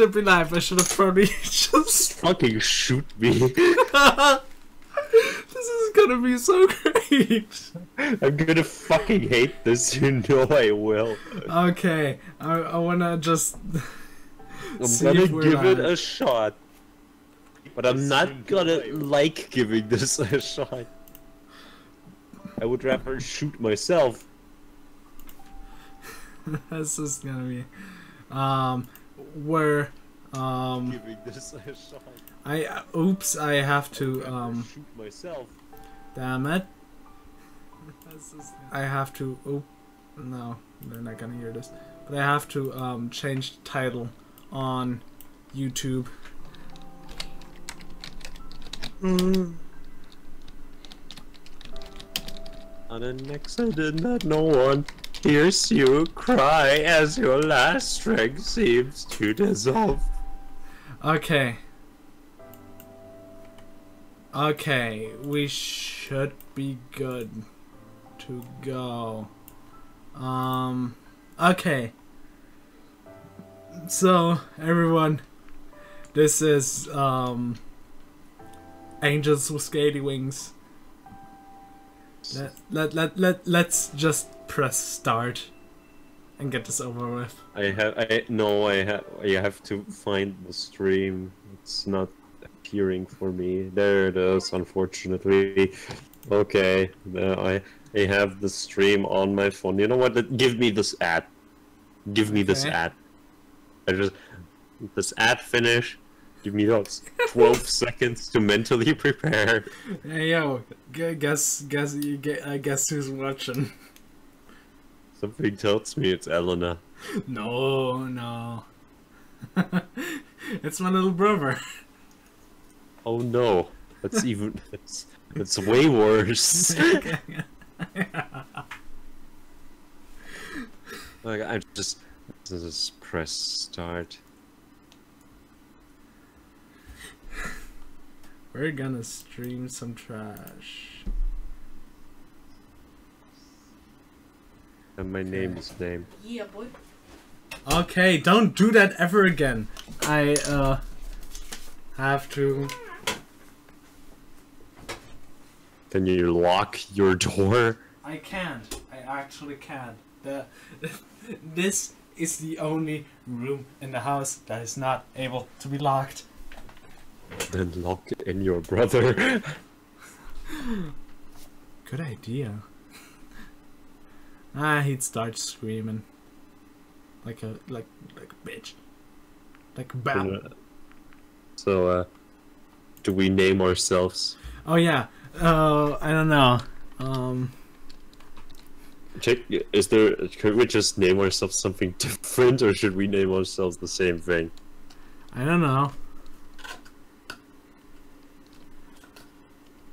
shouldn't be live. I should have probably just fucking shoot me. This is gonna be so great. I'm gonna fucking hate this. You know I will. Okay, I wanna just. I'm gonna give it a shot, but I'm not gonna like giving this a shot. I would rather shoot myself. This is gonna be, where, Giving this a shot. oops, I have to, shoot myself. damn it. I have to, oh, no, they're not gonna hear this. But I have to, change the title on YouTube. On an accident that no one hears you cry as your last strength seems to dissolve. Okay. Okay, we should be good to go. Okay. So, everyone, this is, Angels with Scaly Wings. Let's just press start and get this over with. I have to find the stream. It's not appearing for me. There it is, unfortunately. Okay, I have the stream on my phone. You know what? Give me this ad. Give me this ad. This ad finish. Give me those 12 seconds to mentally prepare. Hey yo, guess who's watching? Something tells me it's Elena. No. It's my little brother. Oh no, that's even that's way worse. Like I just press start. We're gonna stream some trash. And my name is name. Yeah, boy. Okay, don't do that ever again. I have to. Can you lock your door? I can't. I actually can't. This is the only room in the house that is not able to be locked. Then lock it in your brother. Good idea. He'd start screaming like a bitch, like a bell. So, do we name ourselves? Oh yeah. I don't know. Check. Could we just name ourselves something different, or should we name ourselves the same thing? I don't know.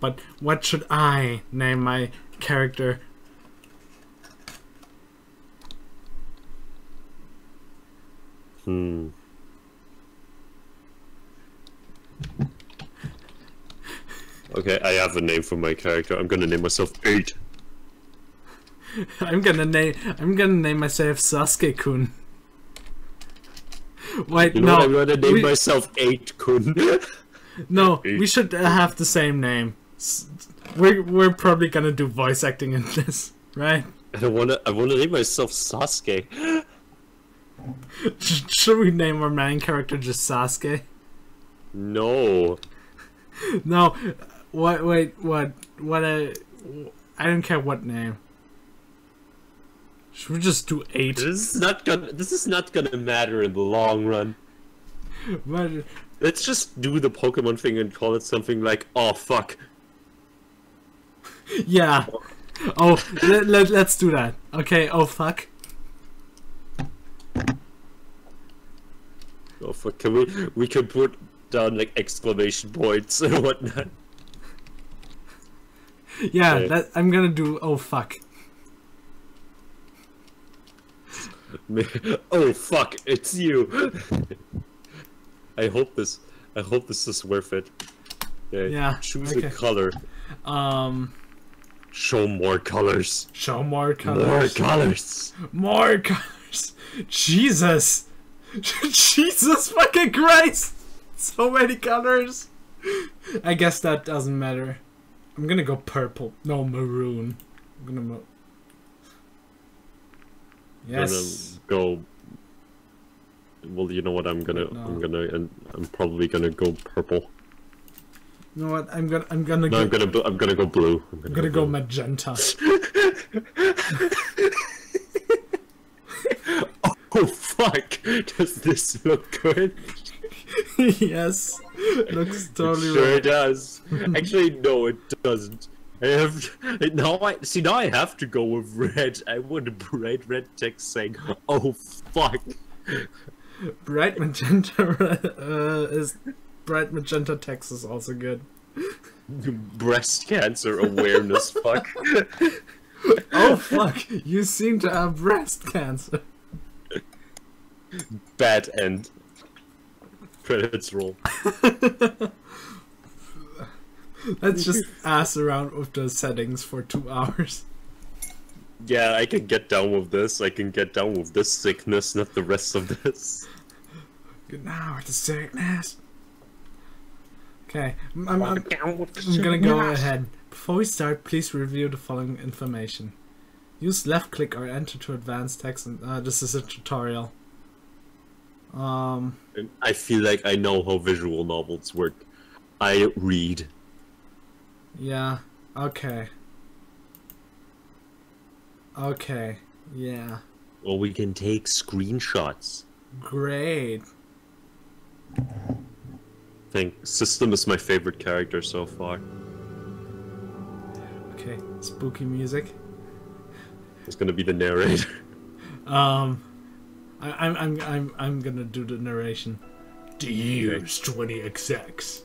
But what should I name my character? Okay, I have a name for my character. I'm gonna name myself 8. I'm gonna name myself Sasuke-kun. Wait, you know no. I'm gonna name myself 8-kun. No, we should have the same name. We're probably gonna do voice acting in this, right? I wanna name myself Sasuke. Should we name our main character just Sasuke? No. No. What? Wait. What? I don't care what name. Should we just do 8? This is not gonna matter in the long run. But let's just do the Pokemon thing and call it something like, oh fuck. Yeah. Oh, let's do that. Okay. Oh fuck. Oh fuck. Can we can put down like exclamation points and whatnot. Yeah. Okay. I'm gonna do. Oh fuck. Oh fuck! It's you. I hope this is worth it. Okay, yeah. Choose okay. a color. Show more colors. Show more colors. More colors. More colors. Jesus. Jesus fucking Christ! So many colors! I guess that doesn't matter. I'm gonna go purple. No, maroon. I'm gonna Yes. Go. Well, you know what? I'm probably gonna go purple. You know what? I'm gonna No, I'm gonna go blue. I'm gonna go magenta. Oh fuck! Does this look good? Yes, looks totally It sure right. does. Actually, no, it doesn't. I have now. Now I have to go with red. I want a bright red text saying, "Oh fuck." Bright magenta is bright magenta text is also good. Breast cancer awareness. Fuck. Oh fuck! You seem to have breast cancer. Bad end. Credits roll. Let's just ass around with the settings for 2 hours. Yeah, I can get down with this. I can get down with this sickness, not the rest of this. Good now with the sickness. Okay, I'm gonna go ahead. Before we start, please review the following information. Use left click or enter to advance text. And this is a tutorial. I feel like I know how visual novels work. I read. Yeah. Okay. Okay. Yeah. Well, we can take screenshots. Great. I think System is my favorite character so far. Okay. Spooky music. It's gonna be the narrator. I'm gonna do the narration. The year's 20XX.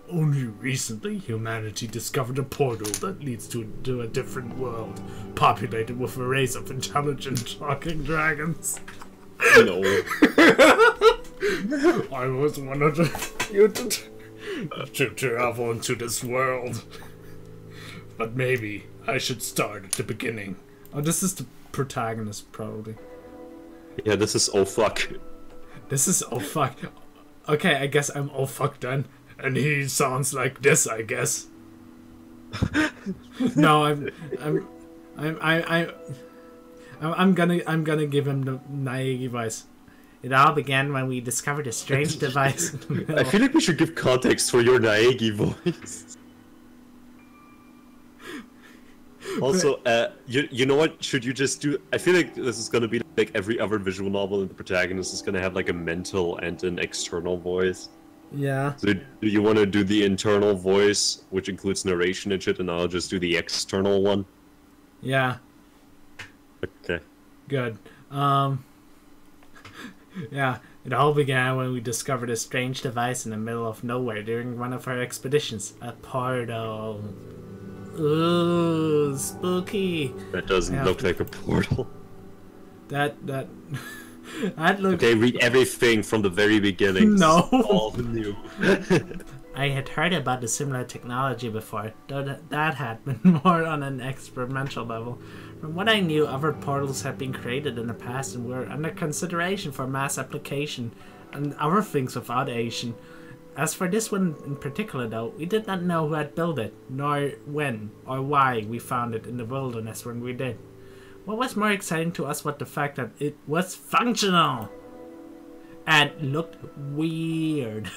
Only recently, humanity discovered a portal that leads to a different world, populated with a race of intelligent talking dragons. No. I was one of the few to travel into this world. But maybe I should start at the beginning. Oh, this is the protagonist, probably. Yeah, this is oh fuck. This is oh fuck. Okay, I guess I'm oh fuck then. And he sounds like this, I guess. No, I'm gonna give him the naive voice. It all began when we discovered a strange device. I feel like we should give context for your Naegi voice. Also, you know what? Should you just do? I feel like this is gonna be like every other visual novel, and the protagonist is gonna have like a mental and an external voice. Yeah. So do you want to do the internal voice, which includes narration and shit, and I'll just do the external one? Yeah. Okay. Good. Yeah. It all began when we discovered a strange device in the middle of nowhere during one of our expeditions. A portal. Ooh, spooky. That doesn't look like a portal. That I'd look. Okay, read everything from the very beginning. No. All new. I had heard about a similar technology before, though that had been more on an experimental level. From what I knew, other portals had been created in the past and were under consideration for mass application and other things without Asian. As for this one in particular, though, we did not know who had built it, nor when or why we found it in the wilderness when we did. What was more exciting to us was the fact that it was functional and looked weird.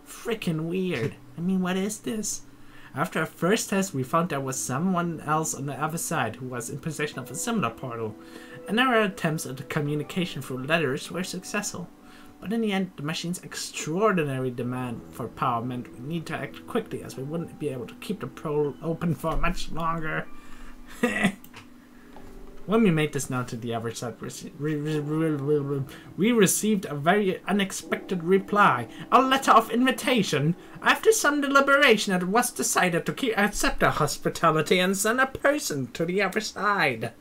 Freaking weird. I mean, what is this? After our first test, we found there was someone else on the other side who was in possession of a similar portal, and our attempts at communication through letters were successful. But in the end, the machine's extraordinary demand for power meant we need to act quickly, as we wouldn't be able to keep the portal open for much longer. When we made this known to the other side, we received a very unexpected reply. A letter of invitation. After some deliberation, it was decided to accept our hospitality and send a person to the other side.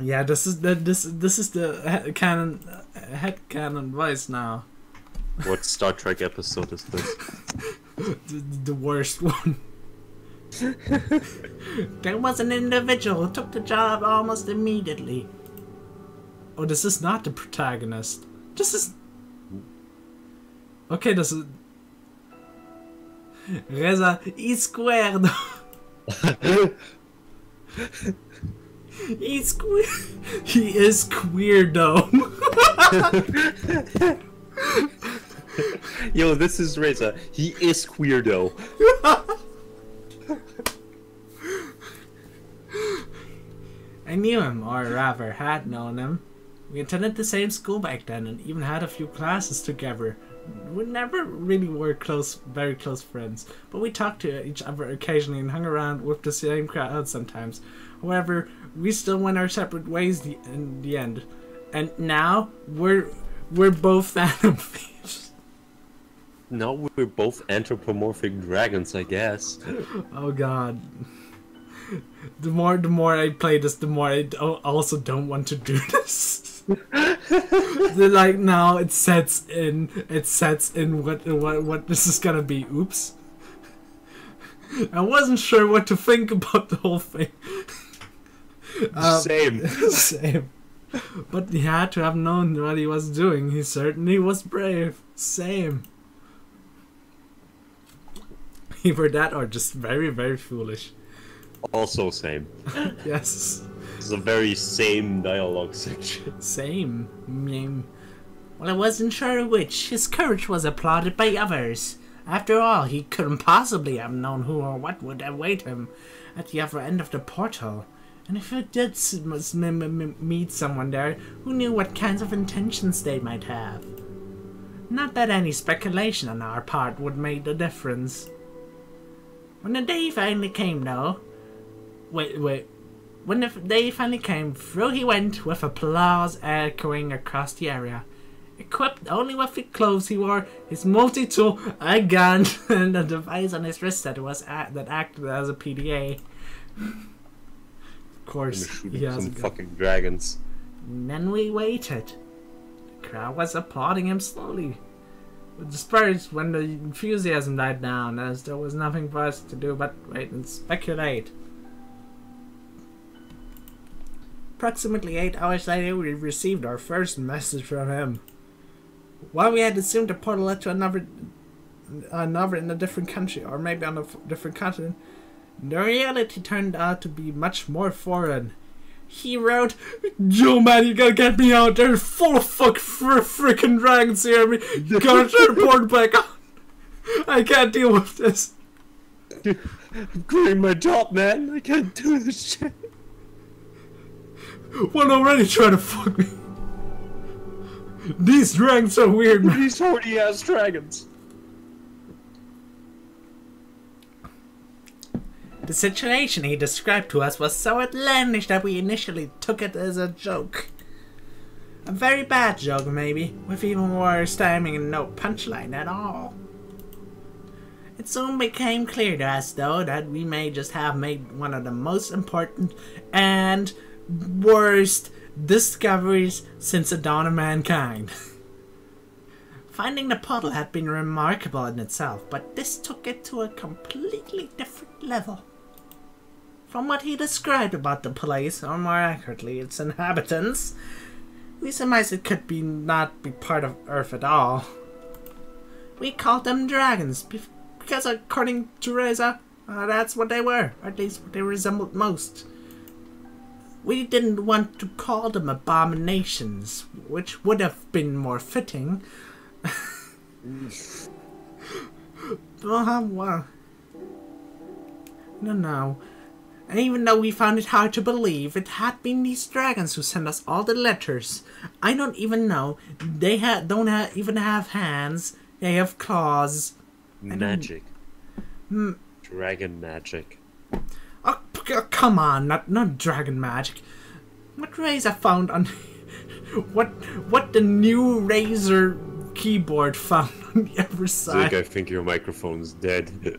Yeah, this is the headcanon voice now. What Star Trek episode is this? the worst one. There was an individual who took the job almost immediately. Oh, this is not the protagonist. This is... Okay, this is... Reza, he's squared. He's queer. He is queer though. Yo, this is Reza. He is queer though. I knew him, or rather had known him. We attended the same school back then and even had a few classes together. We never really were very close friends, but we talked to each other occasionally and hung around with the same crowd sometimes. However, we still went our separate ways in the end. And now, we're both animals. Now we're both anthropomorphic dragons, I guess. Oh god. The more I play this, the more I also don't want to do this. Like now it sets in what this is gonna be. Oops. I wasn't sure what to think about the whole thing. Same. Same. But he had to have known what he was doing. He certainly was brave. Same. Either that or just very, very foolish. Also same. Yes. It's a very same dialogue section. Same. Meme. Well, I wasn't sure which. His courage was applauded by others. After all, he couldn't possibly have known who or what would await him at the other end of the portal. And if he did meet someone there, who knew what kinds of intentions they might have? Not that any speculation on our part would make a difference. When the day finally came, though... When the day finally came, through he went, with applause echoing across the area. Equipped only with the clothes he wore, his multi-tool, a gun, and a device on his wrist that acted as a PDA. Of course, he has some fucking dragons. And then we waited. The crowd was applauding him slowly. It dispersed when the enthusiasm died down, as there was nothing for us to do but wait and speculate. Approximately 8 hours later, we received our first message from him. While we had assumed the portal led to another in a different country, or maybe on a different continent, the reality turned out to be much more foreign. He wrote, "Yo man, you gotta get me out there, full of frickin' dragons here, you gotta turn the portal back on. I can't deal with this. I'm quitting my job, man. I can't do this shit. One already trying to fuck me. These dragons are weird, man." These horny ass dragons. The situation he described to us was so outlandish that we initially took it as a joke. A very bad joke, maybe, with even worse timing and no punchline at all. It soon became clear to us, though, that we may just have made one of the most important and worst discoveries since the dawn of mankind. Finding the puddle had been remarkable in itself, but this took it to a completely different level. From what he described about the place, or more accurately, its inhabitants, we surmised it could not be part of Earth at all. We called them dragons, because according to Reza, that's what they were, or at least what they resembled most. We didn't want to call them abominations, which would have been more fitting. Well, no. And even though we found it hard to believe, it had been these dragons who sent us all the letters. I don't even know. They don't even have hands. They have claws. Magic. Dragon magic. Oh, come on, not dragon magic. What Razer found on... what the new Razer keyboard found on the other side. Zig, I think your microphone's dead.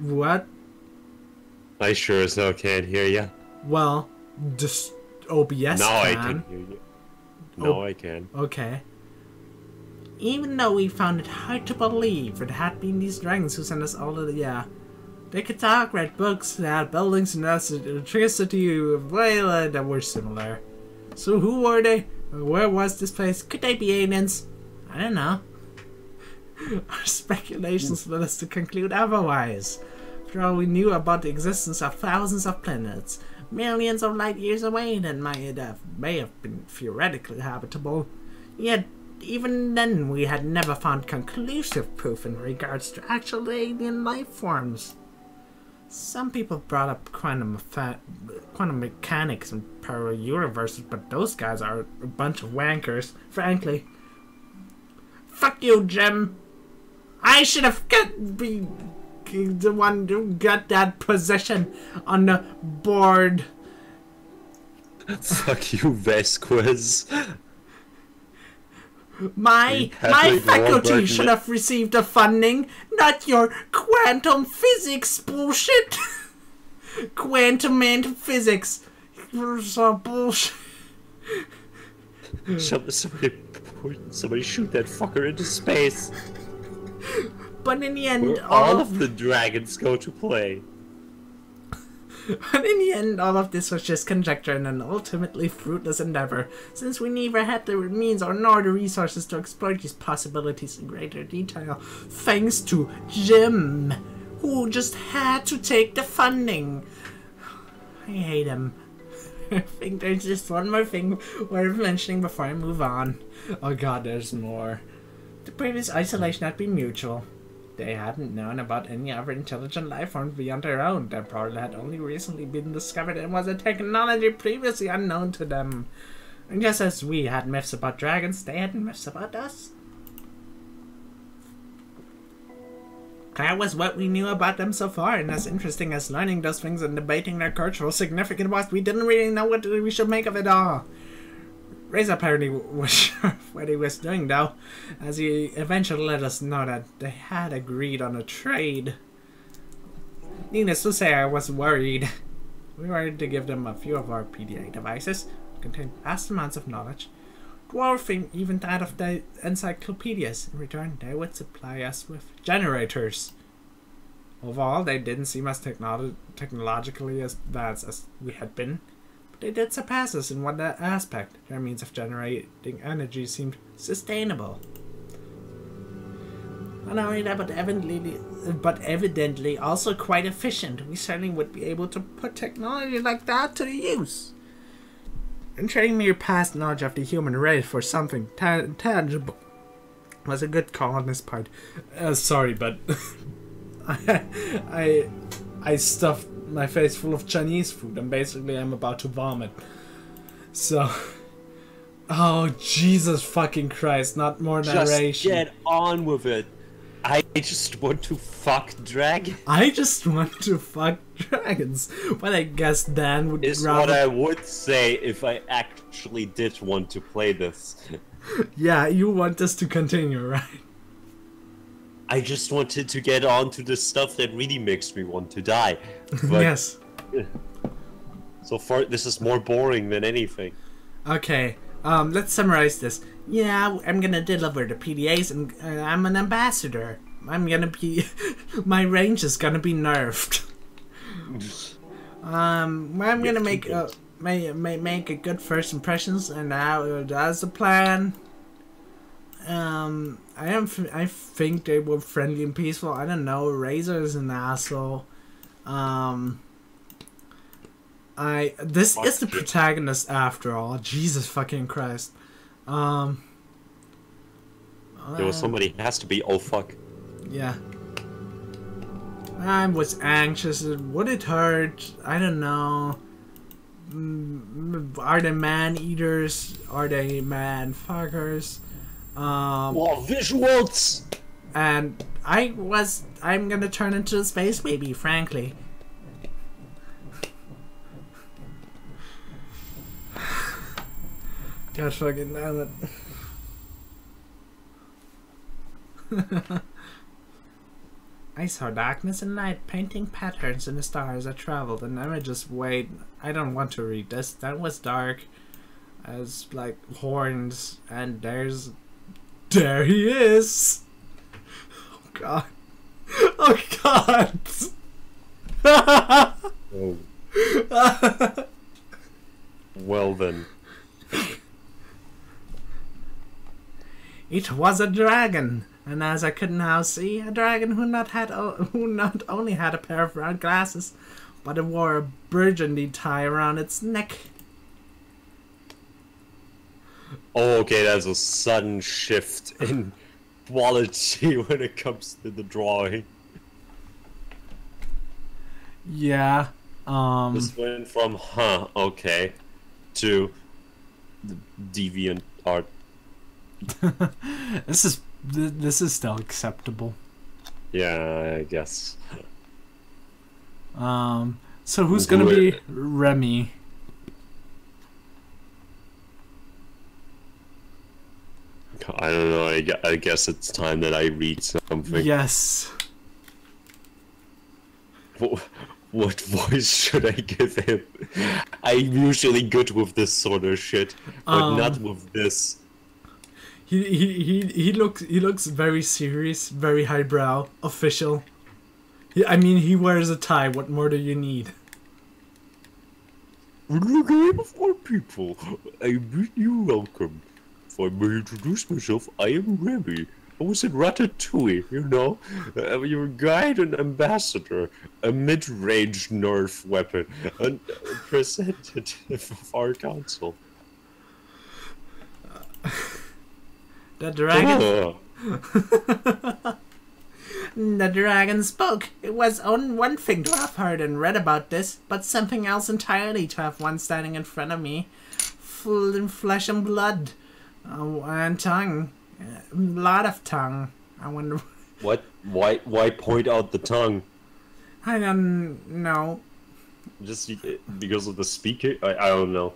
What? I sure as hell can't hear ya. Well, just OBS now can. I can hear you. Now I can. Okay. Even though we found it hard to believe it had been these dragons who sent us all of the... Yeah. They could talk, read books, they had buildings and electricity that were similar. So who were they? Where was this place? Could they be aliens? I don't know. Our speculations led us to conclude otherwise. After all, we knew about the existence of thousands of planets, millions of light years away, that may have been theoretically habitable. Yet, even then, we had never found conclusive proof in regards to actual alien life forms. Some people brought up quantum mechanics and parallel universes, but those guys are a bunch of wankers, frankly. Fuck you, Jim. I should have be the one who got that position on the board. Fuck you, Vasquez. My faculty should have received the funding, not your quantum physics bullshit. Quantum physics. So bullshit. Somebody shoot that fucker into space. But in the end, all of the dragons go to play. But in the end, all of this was just conjecture and an ultimately fruitless endeavor, since we neither had the means or nor the resources to explore these possibilities in greater detail, thanks to Jim, who just had to take the funding. I hate him. I think there's just one more thing worth mentioning before I move on. Oh god, there's more. The previous isolation had been mutual. They hadn't known about any other intelligent life forms beyond their own. Their portal had only recently been discovered and was a technology previously unknown to them. And just as we had myths about dragons, they had myths about us. That was what we knew about them so far, and as interesting as learning those things and debating their cultural significance was, we didn't really know what we should make of it all. Razor apparently was sure of what he was doing, though, as he eventually let us know that they had agreed on a trade. Needless to say, I was worried. We wanted to give them a few of our PDA devices, contained vast amounts of knowledge, dwarfing even that of the encyclopedias. In return, they would supply us with generators. Overall, they didn't seem as technologically as advanced as we had been. They did surpass us in one aspect. Their means of generating energy seemed sustainable. Not only that, but evidently also quite efficient. We certainly would be able to put technology like that to use. And trading mere past knowledge of the human race for something tangible was a good call on this part. Sorry, but I stuffed my face full of Chinese food and basically I'm about to vomit. So, oh Jesus fucking Christ, not more narration. Just get on with it. I just want to fuck dragons. I just want to fuck dragons. But I guess Dan would is what I would say if I actually did want to play this. Yeah, you want this to continue, right? I just wanted to get on to the stuff that really makes me want to die. But yes. So far, this is more boring than anything. Okay, let's summarize this. Yeah, I'm gonna deliver the PDAs, and I'm an ambassador. I'm gonna be... my range is gonna be nerfed. I'm gonna make a good first impressions, and that's the plan. I think they were friendly and peaceful. I don't know. Razor is an asshole. This is the protagonist after all. Jesus fucking Christ. There was somebody has to be. Oh fuck. Yeah. I was anxious. Would it hurt? I don't know. Are they man eaters? Are they man fuckers? Well, visuals. And I'm gonna turn into a space baby, frankly. God fucking damn it. I saw darkness and light painting patterns in the stars I traveled, and I just wait. I don't want to read this. That was dark. As like horns, and there he is. Oh god. Oh god. Oh. Well then. It was a dragon, and as I could now see, a dragon who not only had a pair of round glasses, but it wore a burgundy tie around its neck. Oh, okay, that's a sudden shift in quality when it comes to the drawing. Yeah, This went from, okay, to the deviant art. This is still acceptable. Yeah, I guess. So who's gonna be Remy? I don't know, I guess it's time that I read something. Yes. What voice should I give him? I'm usually good with this sort of shit, but not with this. He looks very serious, very highbrow, official. I mean, he wears a tie. What more do you need? In the game of all people, I bid you welcome. If I may introduce myself, I am Remy. I was in Ratatouille, you know? Your guide and ambassador, a mid-range nerf weapon, and representative of our council. The dragon... The dragon spoke. It was one thing to have heard and read about this, but something else entirely to have one standing in front of me. Full in flesh and blood. And tongue. A lot of tongue. I wonder... What? Why point out the tongue? I don't know. Just because of the speaker? I don't know.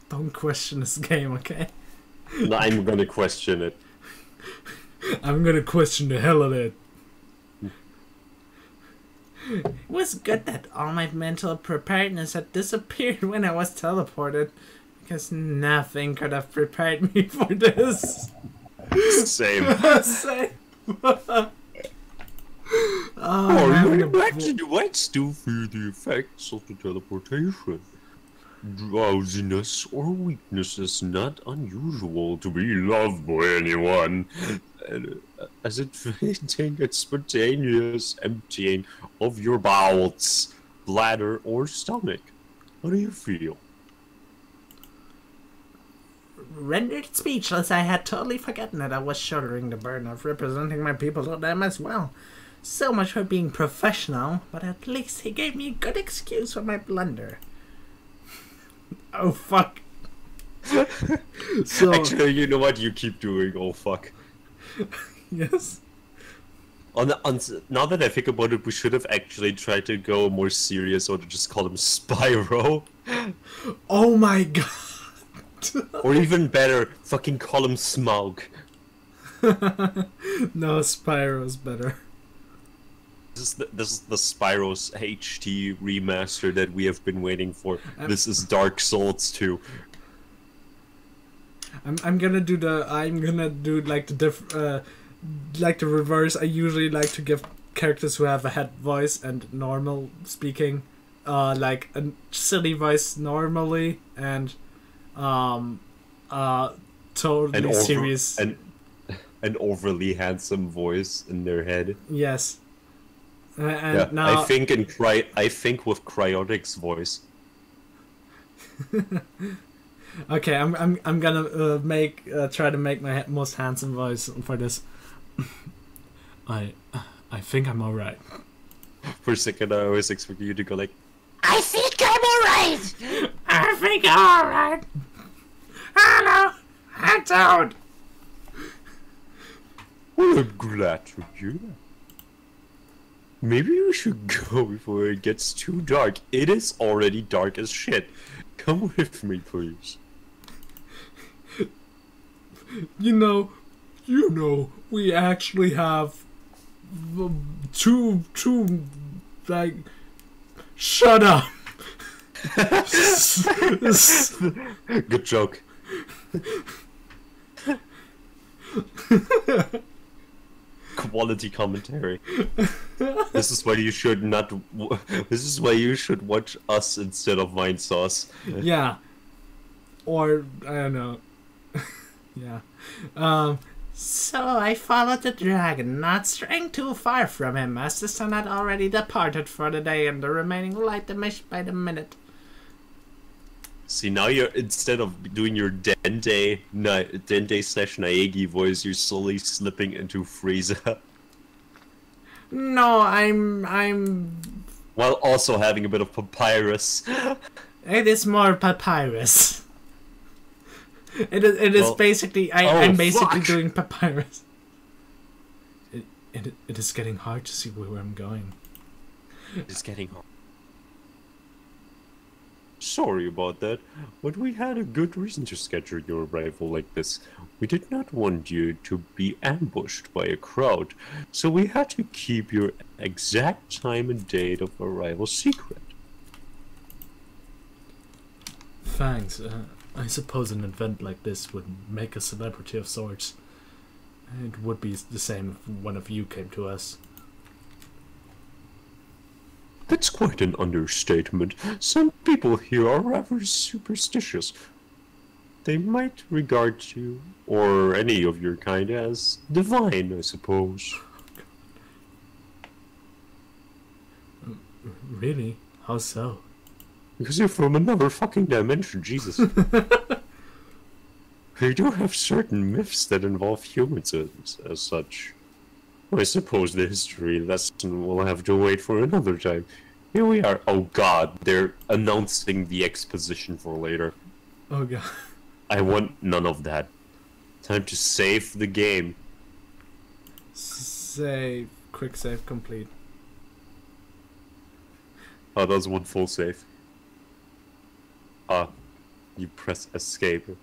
Don't question this game, okay? No, I'm gonna question it. I'm gonna question the hell of it. It was good that all my mental preparedness had disappeared when I was teleported, because nothing could have prepared me for this. Same. Same. Are you back to the white still feel the effects of the teleportation? Drowsiness or weakness is not unusual to be loved by anyone, as it fainting and spontaneous emptying of your bowels, bladder, or stomach. How do you feel? Rendered speechless, I had totally forgotten that I was shouldering the burden of representing my people to them as well. So much for being professional, but at least he gave me a good excuse for my blunder. Oh fuck. So actually, you know what? You keep doing. Oh fuck. Yes. Now that I think about it, we should have actually tried to go more serious, or to just call him Spyro. Oh my god. Or even better, fucking call him Smaug. No, Spyro's better. This is the Spyro's HD remaster that we have been waiting for. This is Dark Souls 2. I'm gonna do like the like the reverse. I usually like to give characters who have a head voice and normal speaking, like a silly voice normally and totally serious and an overly handsome voice in their head. Yes. And yeah, now I think with Cryotic's voice. Okay, I'm gonna try to make my most handsome voice for this. I think I'm alright. For a second, I always expected you to go like, I think I'm alright! I think I'm alright! Hello! I don't! Well, I'm glad to hear that. Maybe we should go before it gets too dark. It is already dark as shit. Come with me, please. You know, we actually have two, like, shut up. Good joke. Quality commentary. This is why you should not. This is why you should watch us instead of Vine Sauce. Yeah. Or, I don't know. Yeah. So I followed the dragon, not straying too far from him, as the sun had already departed for the day and the remaining light diminished by the minute. See, now you're, instead of doing your Dente slash Naegi voice, you're slowly slipping into Frieza. No, I'm... While also having a bit of Papyrus. It is more Papyrus. It is well, basically... I'm basically doing Papyrus. It is getting hard to see where I'm going. It's getting hard. Sorry about that, but we had a good reason to schedule your arrival like this. We did not want you to be ambushed by a crowd, so we had to keep your exact time and date of arrival secret. Thanks. I suppose an event like this would make a celebrity of sorts. It would be the same if one of you came to us. That's quite an understatement. Some people here are rather superstitious. They might regard you, or any of your kind, as divine, I suppose. Really? How so? Because you're from another fucking dimension, Jesus. They do have certain myths that involve humans as such. I suppose the history lesson will have to wait for another time. Here we are. Oh god, they're announcing the exposition for later. Oh god. I want none of that. Time to save the game. Save. Quick save complete. Oh, that was one full save. You press escape.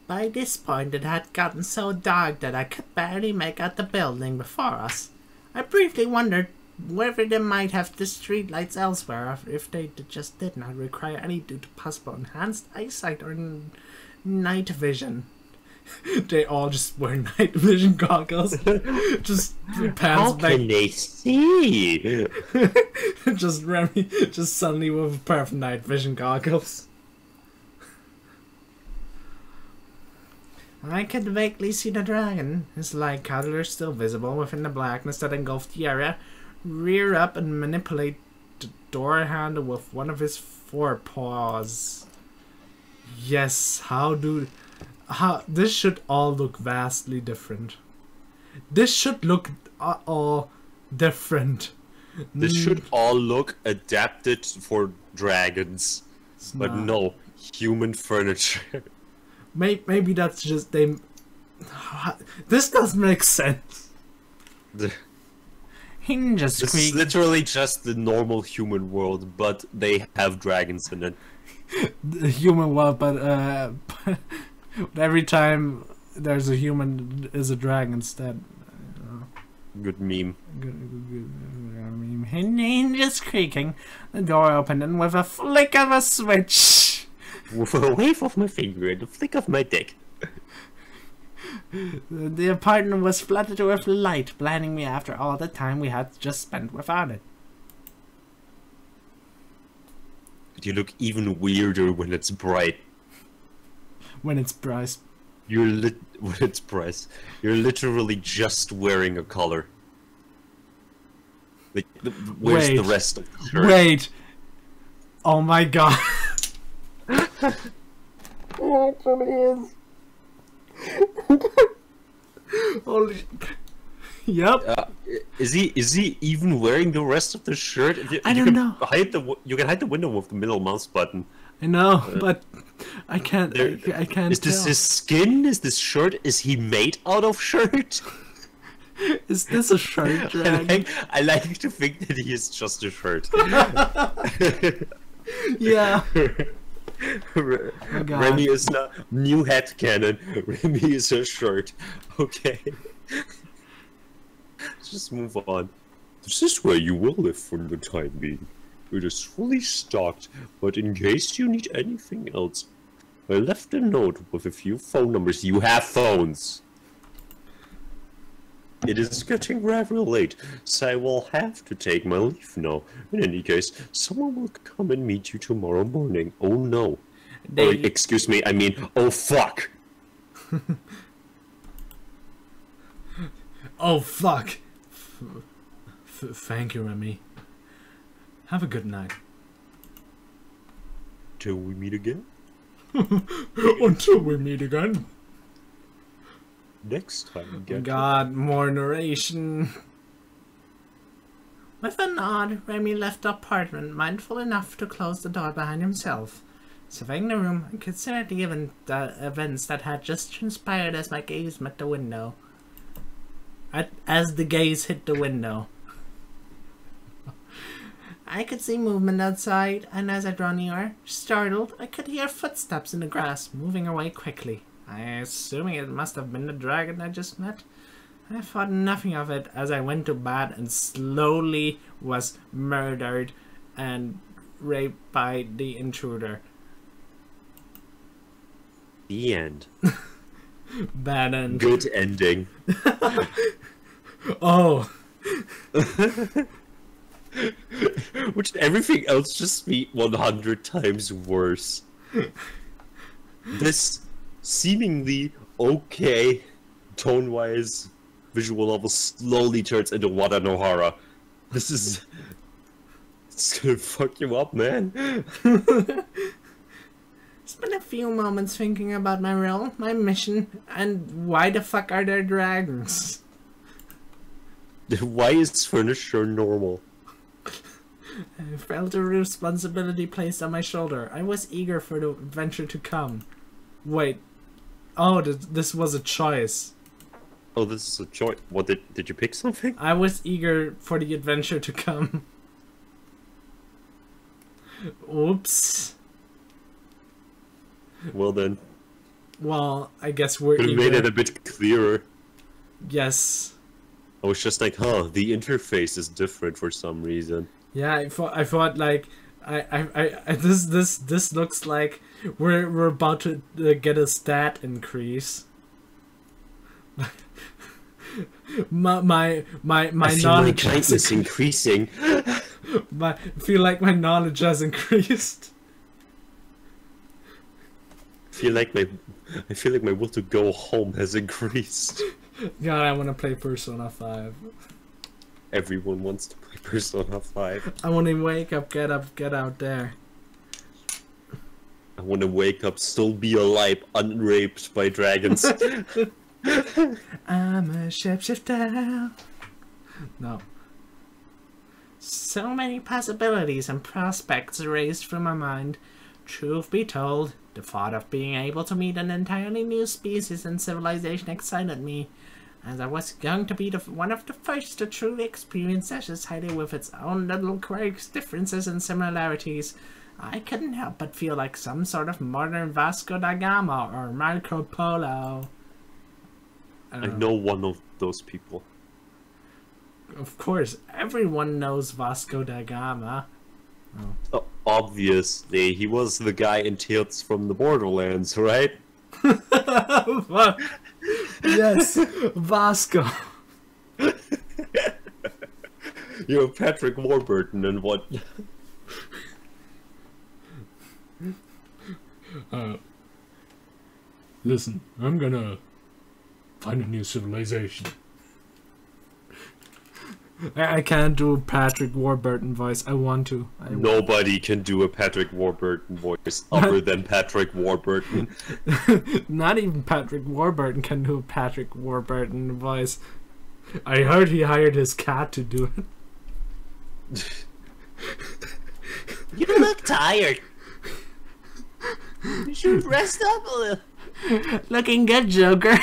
By this point, it had gotten so dark that I could barely make out the building before us. I briefly wondered whether they might have the streetlights elsewhere, or if they just did not require any due to possible enhanced eyesight or night vision. They all just wear night vision goggles. Just pants. How can they see? Just Remy, just suddenly with a pair of night vision goggles. I could vaguely see the dragon, his light color still visible within the blackness that engulfed the area, rear up and manipulate the door handle with one of his forepaws. Yes, this should all look vastly different. This should look all different. This should all look adapted for dragons. But no, human furniture. Maybe that's just they. This does make sense. This is literally just the normal human world, but they have dragons in it. The human world, but every time there's a human, is a dragon instead. Good meme. Good meme. Hinges creaking, the door opened, and with a flick of a switch. With a wave of my finger and a flick of my dick. The apartment was flooded with light, blinding me after all the time we had just spent without it. You look even weirder when it's bright. When it's bright. When it's bright. You're literally just wearing a color. Like, where's the rest of the shirt? Wait! Oh my god. It actually is. Holy. Yep. Is he even wearing the rest of the shirt? I don't know. You can hide the window with the middle mouse button. I know, but I can't. I can't. Is this his skin? Is this shirt? Is he made out of shirt? Is this a shirt drag? I like to think that he is just a shirt. Yeah. Remy is not new headcanon. Remy is a shirt. Okay. Let's just move on. This is where you will live for the time being. It is fully stocked, but in case you need anything else, I left a note with a few phone numbers. You have phones! It is getting rather late, so I will have to take my leave now. In any case, someone will come and meet you tomorrow morning. Oh no. Oh, excuse me, I mean, oh fuck! Oh fuck! Thank you, Remy. Have a good night. Till we meet again? Until we meet again. Next time, get God, more narration. With a nod, Remy left the apartment, mindful enough to close the door behind himself. Surveying the room, I considered the events that had just transpired as my gaze met the window. As the gaze hit the window. I could see movement outside, and as I drew nearer, startled, I could hear footsteps in the grass, moving away quickly. Assuming it must have been the dragon I just met. I thought nothing of it as I went to bed and slowly was murdered and raped by the intruder. The end. Bad end. Good ending. Oh. Which everything else just be 100 times worse. This seemingly okay, tone-wise, visual novel slowly turns into Wada Nohara. This is... It's gonna fuck you up, man. Spent a few moments thinking about my role, my mission, and why the fuck are there dragons? Why is furniture normal? I felt a responsibility placed on my shoulder. I was eager for the adventure to come. Wait. Oh, this was a choice. Oh, this is a choice. What, did you pick something? I was eager for the adventure to come. Oops. Well then. Well, I guess we're Could have made it a bit clearer. Yes. I was just like, huh, the interface is different for some reason. Yeah, I thought like, this looks like we're about to get a stat increase. my I feel knowledge my kindness increasing. I feel like my knowledge has increased. I feel like my will to go home has increased. God, I want to play Persona 5. Everyone wants to play Persona 5. I want to wake up, get out there. I want to wake up, still be alive, unraped by dragons. I'm a shapeshifter. No. So many possibilities and prospects raised from my mind. Truth be told, the thought of being able to meet an entirely new species and civilization excited me, as I was going to be one of the first to truly experience such a society with its own little quirks, differences, and similarities. I couldn't help but feel like some sort of modern Vasco da Gama or Marco Polo. I know one of those people. Of course, everyone knows Vasco da Gama. Oh. Obviously, he was the guy in Tales from the Borderlands, right? Yes, Vasco. You're Patrick Warburton and what? Listen, I'm gonna find a new civilization. I can't do a Patrick Warburton voice. I want to. Nobody can do a Patrick Warburton voice other than Patrick Warburton. Not even Patrick Warburton can do a Patrick Warburton voice. I heard he hired his cat to do it. You look tired. You should rest up a little. Looking good, Joker.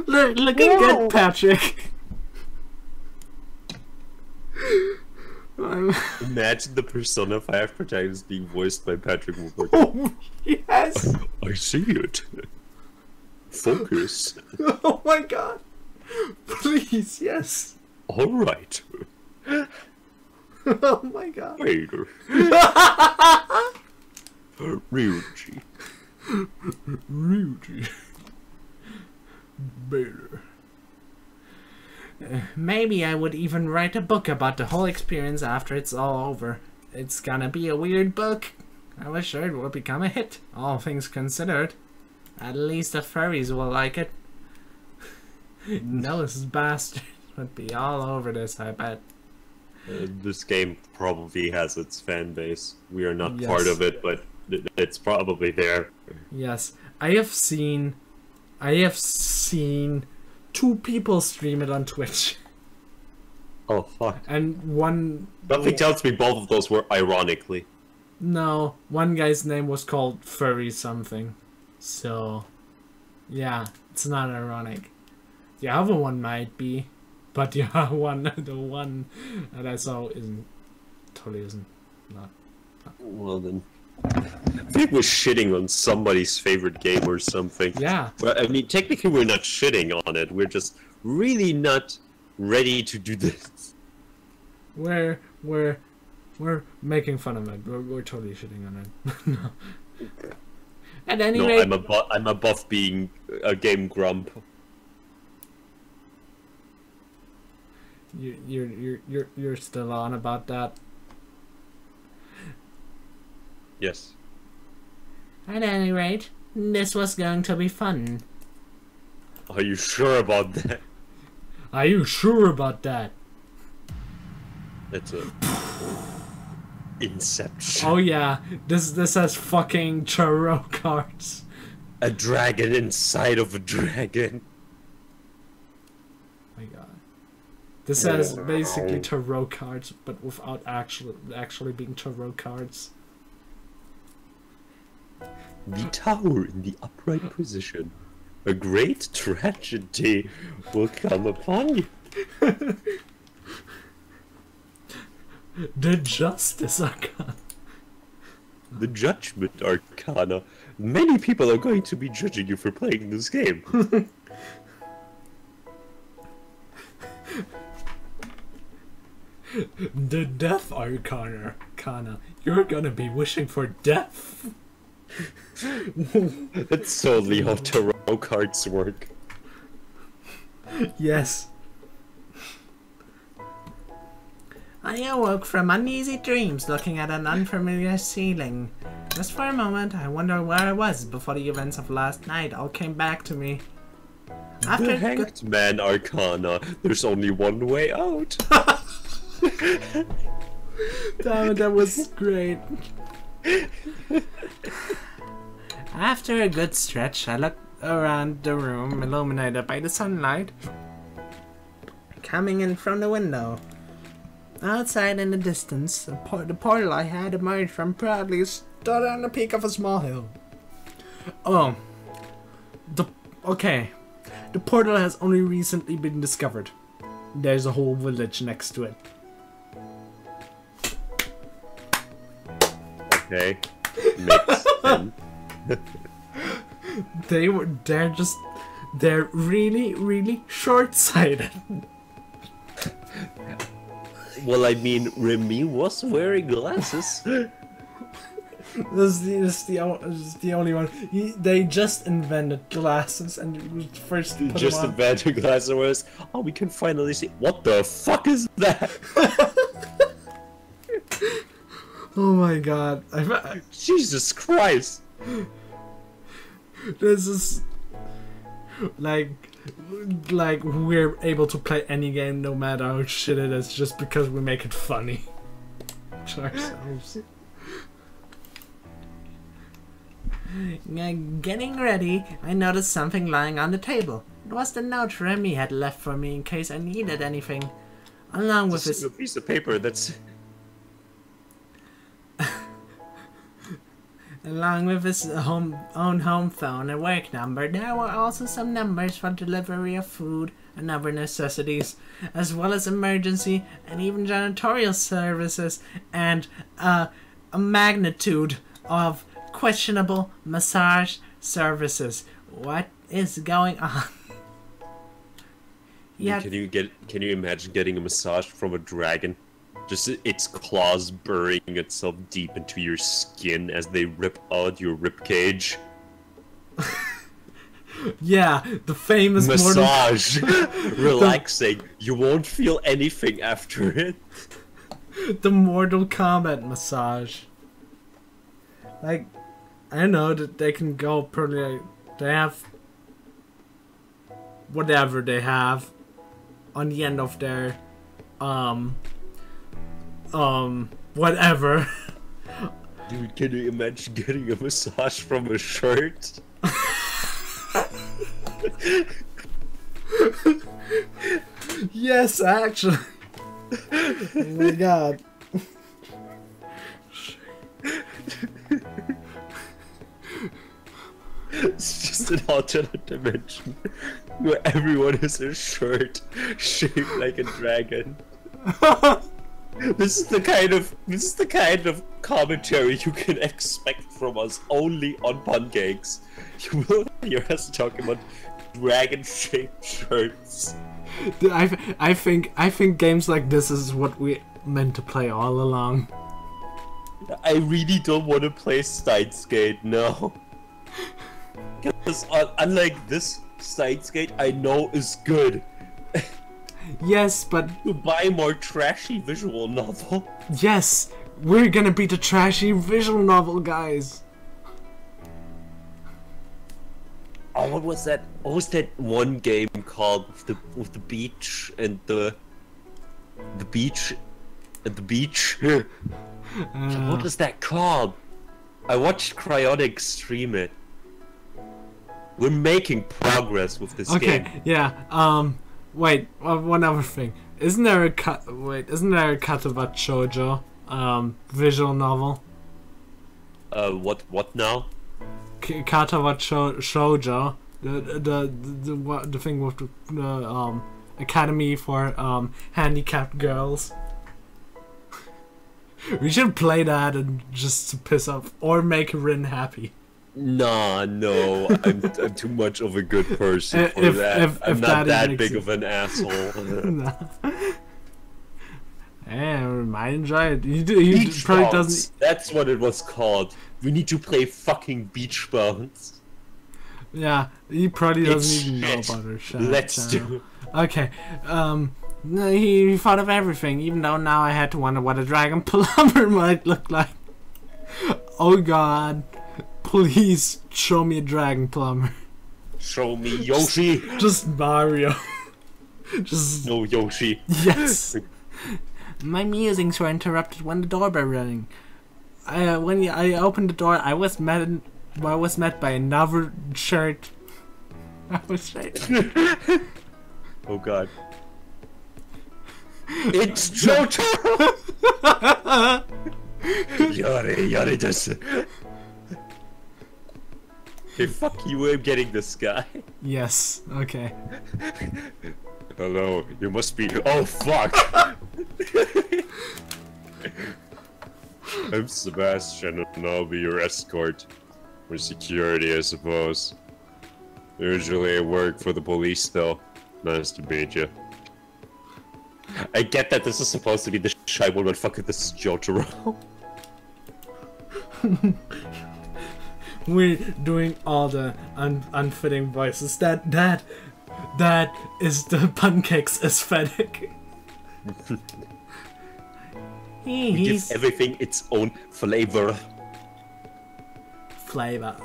Looking good, Patrick. Imagine the Persona 5 protagonist being voiced by Patrick Warburton. Oh, yes! I see it. Focus. Oh my god. Please, yes. Alright. Oh my god. Vader. Ryuji. Ryuji. Vader. Maybe I would even write a book about the whole experience after it's all over. It's gonna be a weird book. I was sure it would become a hit, all things considered. At least the furries will like it. Those bastards would be all over this, I bet. This game probably has its fan base. We are not Yes. part of it, but it's probably there. Yes, I have seen 2 people stream it on Twitch, Oh fuck. and one. Something tells me both of those were ironically. No, one guy's name was called Furry something. So, yeah, it's not ironic. The other one might be, but the other one, the one that I saw totally isn't. Not. Well then, I think we're shitting on somebody's favorite game or something. Yeah, Well, I mean, technically we're not shitting on it. We're just really not ready to do this. we're making fun of it. We're totally shitting on it. No. At any No, rate, I'm above being a game grump. you're still on about that. Yes. At any rate, this was going to be fun. Are you sure about that? Are you sure about that? That's a Inception. Oh yeah, this has fucking tarot cards. A dragon inside of a dragon. My god. This has basically tarot cards, but without actually being tarot cards. The tower in the upright position. A great tragedy will come upon you. The Justice Arcana. The Judgment Arcana. Many people are going to be judging you for playing this game. The Death Arcana. You're gonna be wishing for death. That's totally how tarot cards work. Yes. I awoke from uneasy dreams looking at an unfamiliar ceiling. Just for a moment, I wondered where I was before the events of last night all came back to me. The Hanged Man Arcana. There's only one way out. Damn it, that was great. After a good stretch, I looked around the room illuminated by the sunlight coming in from the window. Outside in the distance, the portal I had emerged from proudly stood on the peak of a small hill. Oh. Okay. The portal has only recently been discovered. There's a whole village next to it. Okay. Makes sense. They're really, really short-sighted. Well, I mean, Remy was wearing glasses. This is the only one. They just invented glasses and it was first put Just them a on. bad glasses was, oh, we can finally see. What the fuck is that? Oh my god. Jesus Christ. This is like we're able to play any game no matter how shit it is just because we make it funny to ourselves. Getting ready, I noticed something lying on the table. It was the note Remy had left for me in case I needed anything. Along with This his is a piece of paper that's... Along with his own home phone and work number, there were also some numbers for delivery of food and other necessities, as well as emergency and even janitorial services, and a magnitude of questionable massage services. What is going on? Yeah. Can you imagine getting a massage from a dragon? Just its claws burying itself deep into your skin as they rip out your ribcage. Yeah, the famous Massage! Relaxing. You won't feel anything after it. the Mortal Kombat massage. Like, I know that they can go pretty. They have whatever they have on the end of their whatever. Dude, can you imagine getting a massage from a shirt? Yes, actually. Oh my god. It's just an alternate dimension where everyone has a shirt shaped like a dragon. This is the kind of commentary you can expect from us only on Puncakes. You will hear us talking about dragon-shaped shirts. I think games like this is what we meant to play all along. I really don't want to play Steins Gate, no. Because unlike this, Steins Gate I know is good. Yes, but You buy more trashy visual novel. yes, we're gonna be the trashy visual novel guys. Oh, what was that? What was that one game called with the beach and the beach and the beach? What was that called? I watched Cryonic stream it. We're making progress with this game. Okay, yeah. Wait. One other thing. Isn't there a cut? Wait. Isn't there a Katawa Shoujo visual novel? What now? Katawa Shoujo, the thing with the academy for handicapped girls. We should play that and just to piss off or make Rin happy. Nah, no, I'm too much of a good person for that. I'm not that big of an asshole. Nah. I might enjoy it. You Beach probably Bounce. doesn't. That's what it was called. We need to play fucking Beach Bounce. Yeah, he probably doesn't It's even know shit. about her show. Let's do it. Okay, no, he thought of everything, even though now I had to wonder what a dragon plumber might look like. Oh god, please show me a dragon plumber. Show me Yoshi. Just Mario. Just, No Yoshi. yes. My musings were interrupted when the doorbell rang. When I opened the door, I was met by another shirt. I was saying. Oh god. It's Jotaro! Yari does. Hey, fuck you, I'm getting this guy. Yes. Okay. Hello, you must be. Oh fuck! I'm Sebastian and I'll be your escort. Or security, I suppose. Usually I work for the police though. Nice to meet you. I get that this is supposed to be the shy one, but fuck it, this is Jotaro. We're doing all the unfitting voices. That is the Puncakes aesthetic. We give everything its own flavor. Flavor.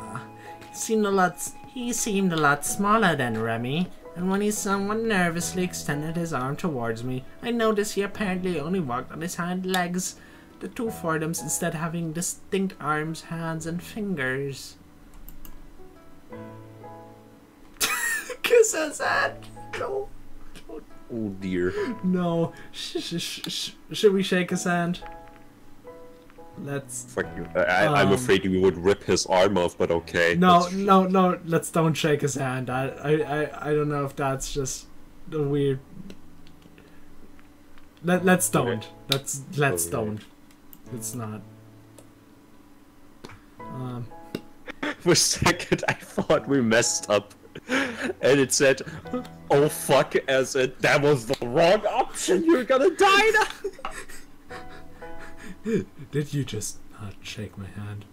He seemed a lot smaller than Remy, and when he somewhat nervously extended his arm towards me, I noticed he apparently only walked on his hind legs, the two forelimbs instead having distinct arms, hands, and fingers. Kiss his hand! No. Oh dear. No. Should we shake his hand? Let's... Fuck you. I'm afraid we would rip his arm off, but okay. No, let's don't shake his hand. I don't know if that's just a weird... Let's don't. Let's don't. It's not. For a second, I thought we messed up. And it said, oh fuck, as in, that was the wrong option, you're gonna die now! Did you just not shake my hand?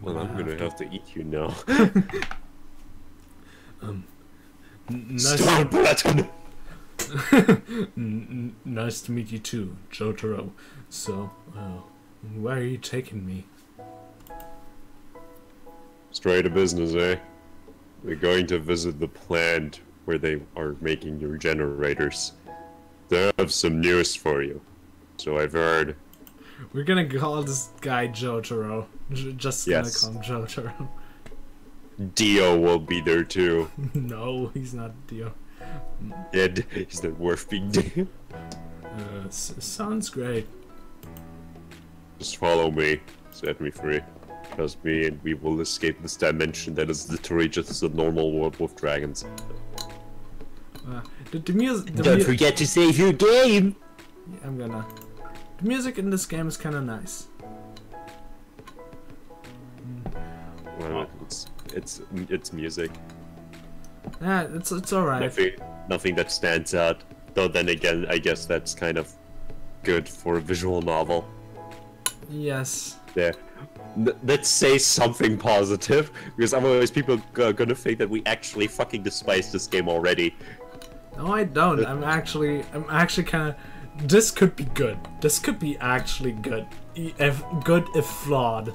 Well, I'm gonna have to eat you now. Stop, Platon! Nice to meet you too, Jotaro. So, where are you taking me? Straight to business, eh? We're going to visit the plant where they are making your generators. They have some news for you. So I've heard. We're gonna call this guy Jotaro. Just gonna Yes. call him Jotaro. Dio will be there too. No, he's not Dio. Yeah, he's not worth being Dio. Sounds great. Just follow me. Set me free. Trust me, and we will escape this dimension that is literally just a normal world with dragons. The music. Don't forget to save your game. I'm gonna. The music in this game is kind of nice. Well, it's music. Yeah, it's alright. Nothing that stands out. Though then again, I guess that's kind of good for a visual novel. Yes. Yeah. Let's say something positive, because otherwise people are gonna think that we actually fucking despise this game already. No, I don't. I'm actually kind of. This could be good. This could be actually good. If flawed.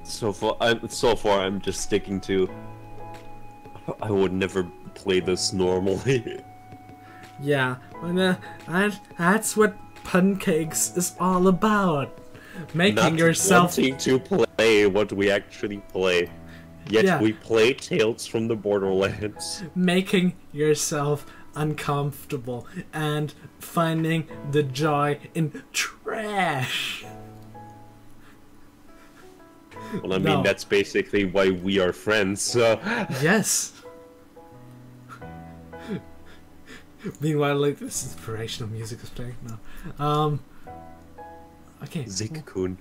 So far, I'm just sticking to. I would never play this normally. Yeah, and that's what Puncakes is all about. Making Not yourself. wanting to play what we actually play. Yet Yeah. we play Tales from the Borderlands. Making yourself uncomfortable and finding the joy in trash. Well, I mean, No. that's basically why we are friends, so... Yes. Meanwhile, like, this inspirational music is playing now. Okay. Zick-kun.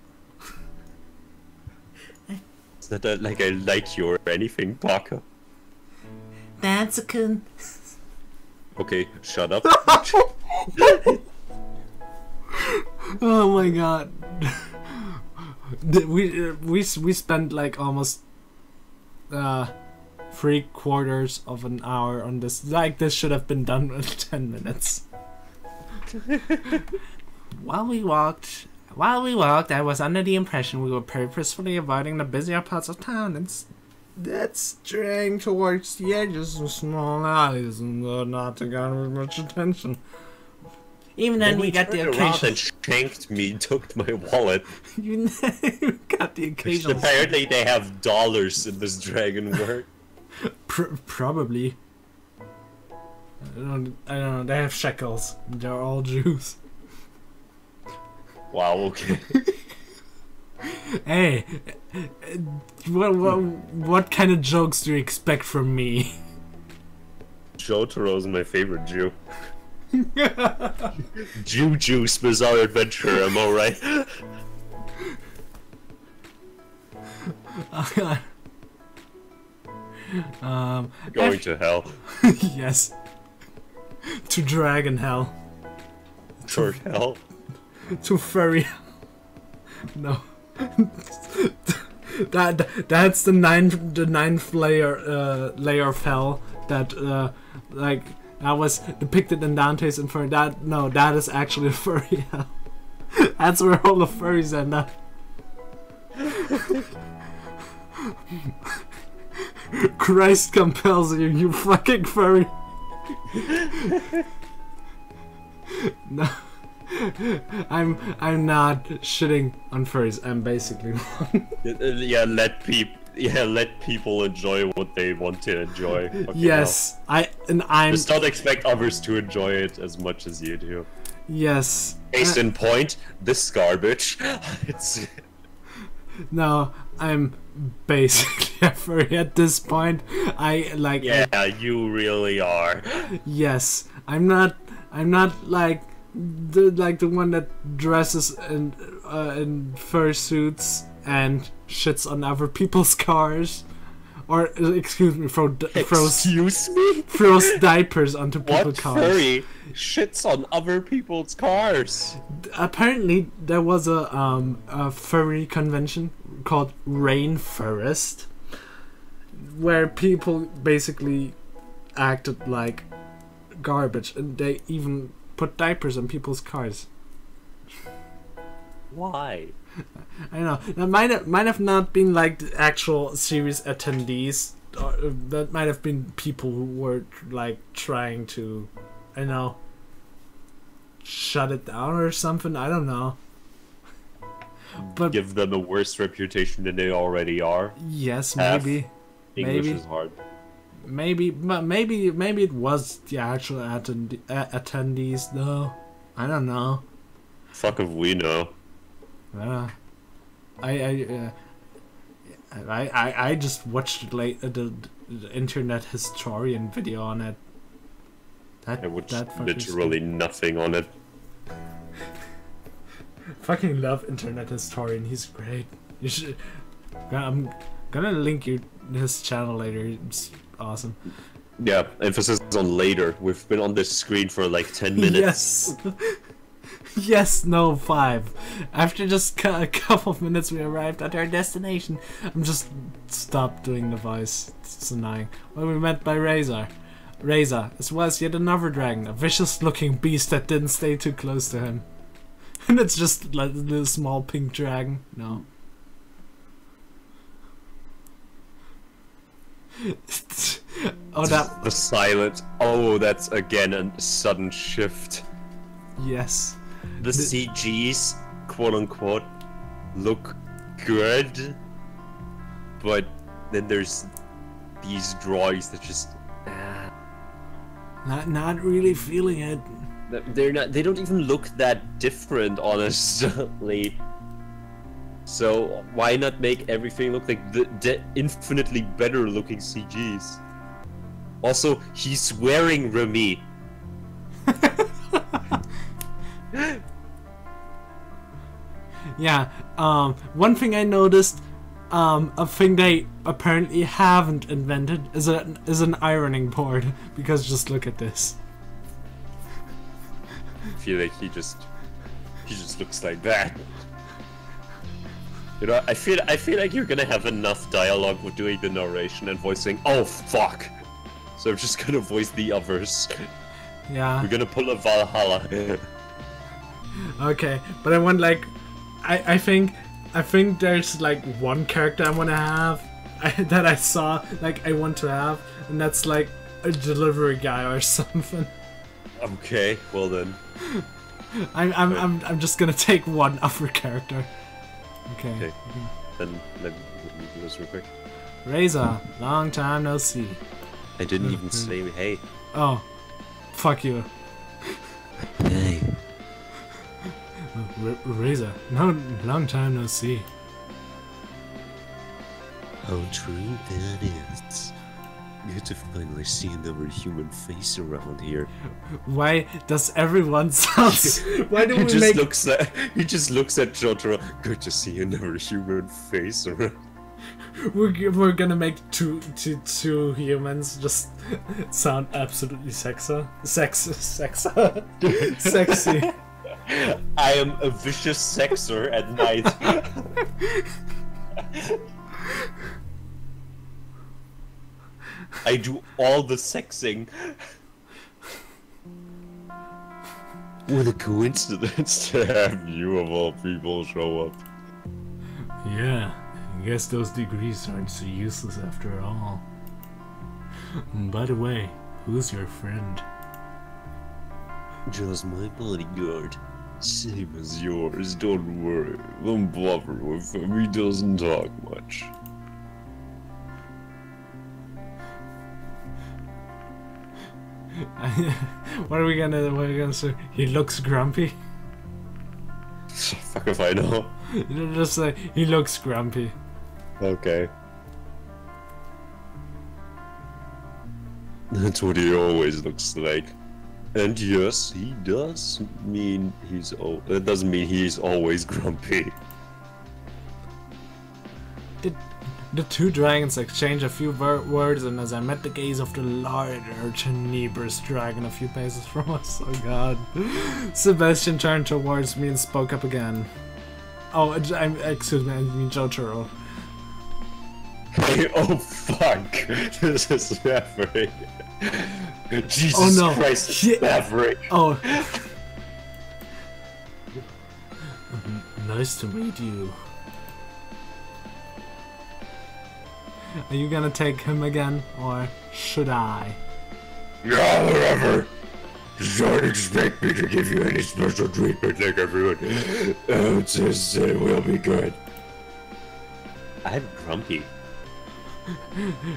It's not that, like I like you or anything, Parker. Dancing. Okay, shut up. Oh my god. We spent like almost 3/4 of an hour on this. Like, this should have been done in 10 minutes. While we walked, I was under the impression we were purposefully avoiding the busier parts of town and that's straying towards the edges of small alleys and not to garner much attention. Even then, we got the turned around occasion. and shanked me, took my wallet. You got the occasional. Apparently they have dollars in this dragon world. Probably. I don't know. They have shekels. They're all Jews. Wow, okay. Hey, what kind of jokes do you expect from me? Jotaro's my favorite Jew. Juju's Bizarre Adventure, am I right? Going to hell. Yes. To dragon hell. Toward hell. To furry. No. That's the ninth layer of hell that like that was depicted in Dante's Inferno. That is actually a furry hell. That's where all the furries end up. Christ compels you, you fucking furry. No. I'm not shitting on furries. I'm basically one. Yeah, let people enjoy what they want to enjoy. Fucking Yes, hell. I'm Just don't expect others to enjoy it as much as you do. yes. Case in point, this garbage. It's No, I'm basically a furry at this point. I like. yeah, you really are. Yes, I'm not like the one that dresses in fursuits and shits on other people's cars, or excuse me, Excuse me? throws diapers onto people's What cars. furry shits on other people's cars? Apparently, there was a furry convention called Rainforest, where people basically acted like garbage, and they even put diapers on people's cars. Why? I know that might have not been like the actual series attendees. Or, that might have been people who were like trying to, I know, shut it down or something. I don't know. But give them a worse reputation than they already are. Yes, maybe. English maybe. is hard. Maybe it was the actual attendees though. I don't know. Fuck if we know. I just watched the internet historian video on it. I watched literally nothing on it. Fucking love internet historian. He's great. You should. I'm gonna link his channel later. It's awesome. Yeah, emphasis on later. We've been on this screen for like 10 minutes. Yes. Yes, no, 5. After just a couple of minutes, we arrived at our destination. I'm just stopped doing the voice. It's annoying. What we meant by Razor. Razor, as well as yet another dragon, a vicious-looking beast that didn't stay too close to him. And it's just like a little small pink dragon. No. Oh, that. The silence. Oh, that's again a sudden shift. Yes. The CGs, quote unquote, look good, but then there's these drawings that just not really feeling it. They don't even look that different, honestly. So why not make everything look like the infinitely better looking CGs? Also, he's wearing Remy. Yeah, one thing I noticed, a thing they apparently haven't invented is an ironing board, because just look at this. I feel like he just looks like that. You know, I feel like you're gonna have enough dialogue with doing the narration and voicing, oh fuck! So I'm just gonna voice the others. Yeah. We're gonna pull a Valhalla. Okay, but I want like, I think there's like one character I want to have that I saw like I want to have, and that's like a delivery guy or something. Okay, well then. I'm just gonna take one other character. Okay. Then let me do this real quick. Razor, long time no see. I didn't even say hey. Oh, fuck you. Hey. Razor, no, long time no see. How true that is. Good to finally see another human face around here. Why does everyone sound? Why do we He just looks at Jotaro. Good to see another human face around. We're gonna make two humans just sound absolutely sexy. I am a vicious sexer at night. I do all the sexing. What a coincidence to have you of all people show up. Yeah, I guess those degrees aren't so useless after all. By the way, who's your friend? Just my bodyguard. Same as yours, don't worry. Don't bother with him, he doesn't talk much. What are we gonna say? He looks grumpy? Fuck if I know. Just say, he looks grumpy. Okay. That's what he always looks like. And yes, he does mean that doesn't mean he's always grumpy. The two dragons exchange a few words, and as I met the gaze of the larger neighbor's dragon a few paces from us, oh god, Sebastian turned towards me and spoke up again. Oh, excuse me, I mean Jotaro. Hey, oh fuck! This is Maverick. Jesus oh, no. Christ, Maverick. Oh. Nice to meet you. Are you gonna take him again, or should I? Yeah, whatever. Don't expect me to give you any special treatment like everyone. Just we'll be good. I'm grumpy.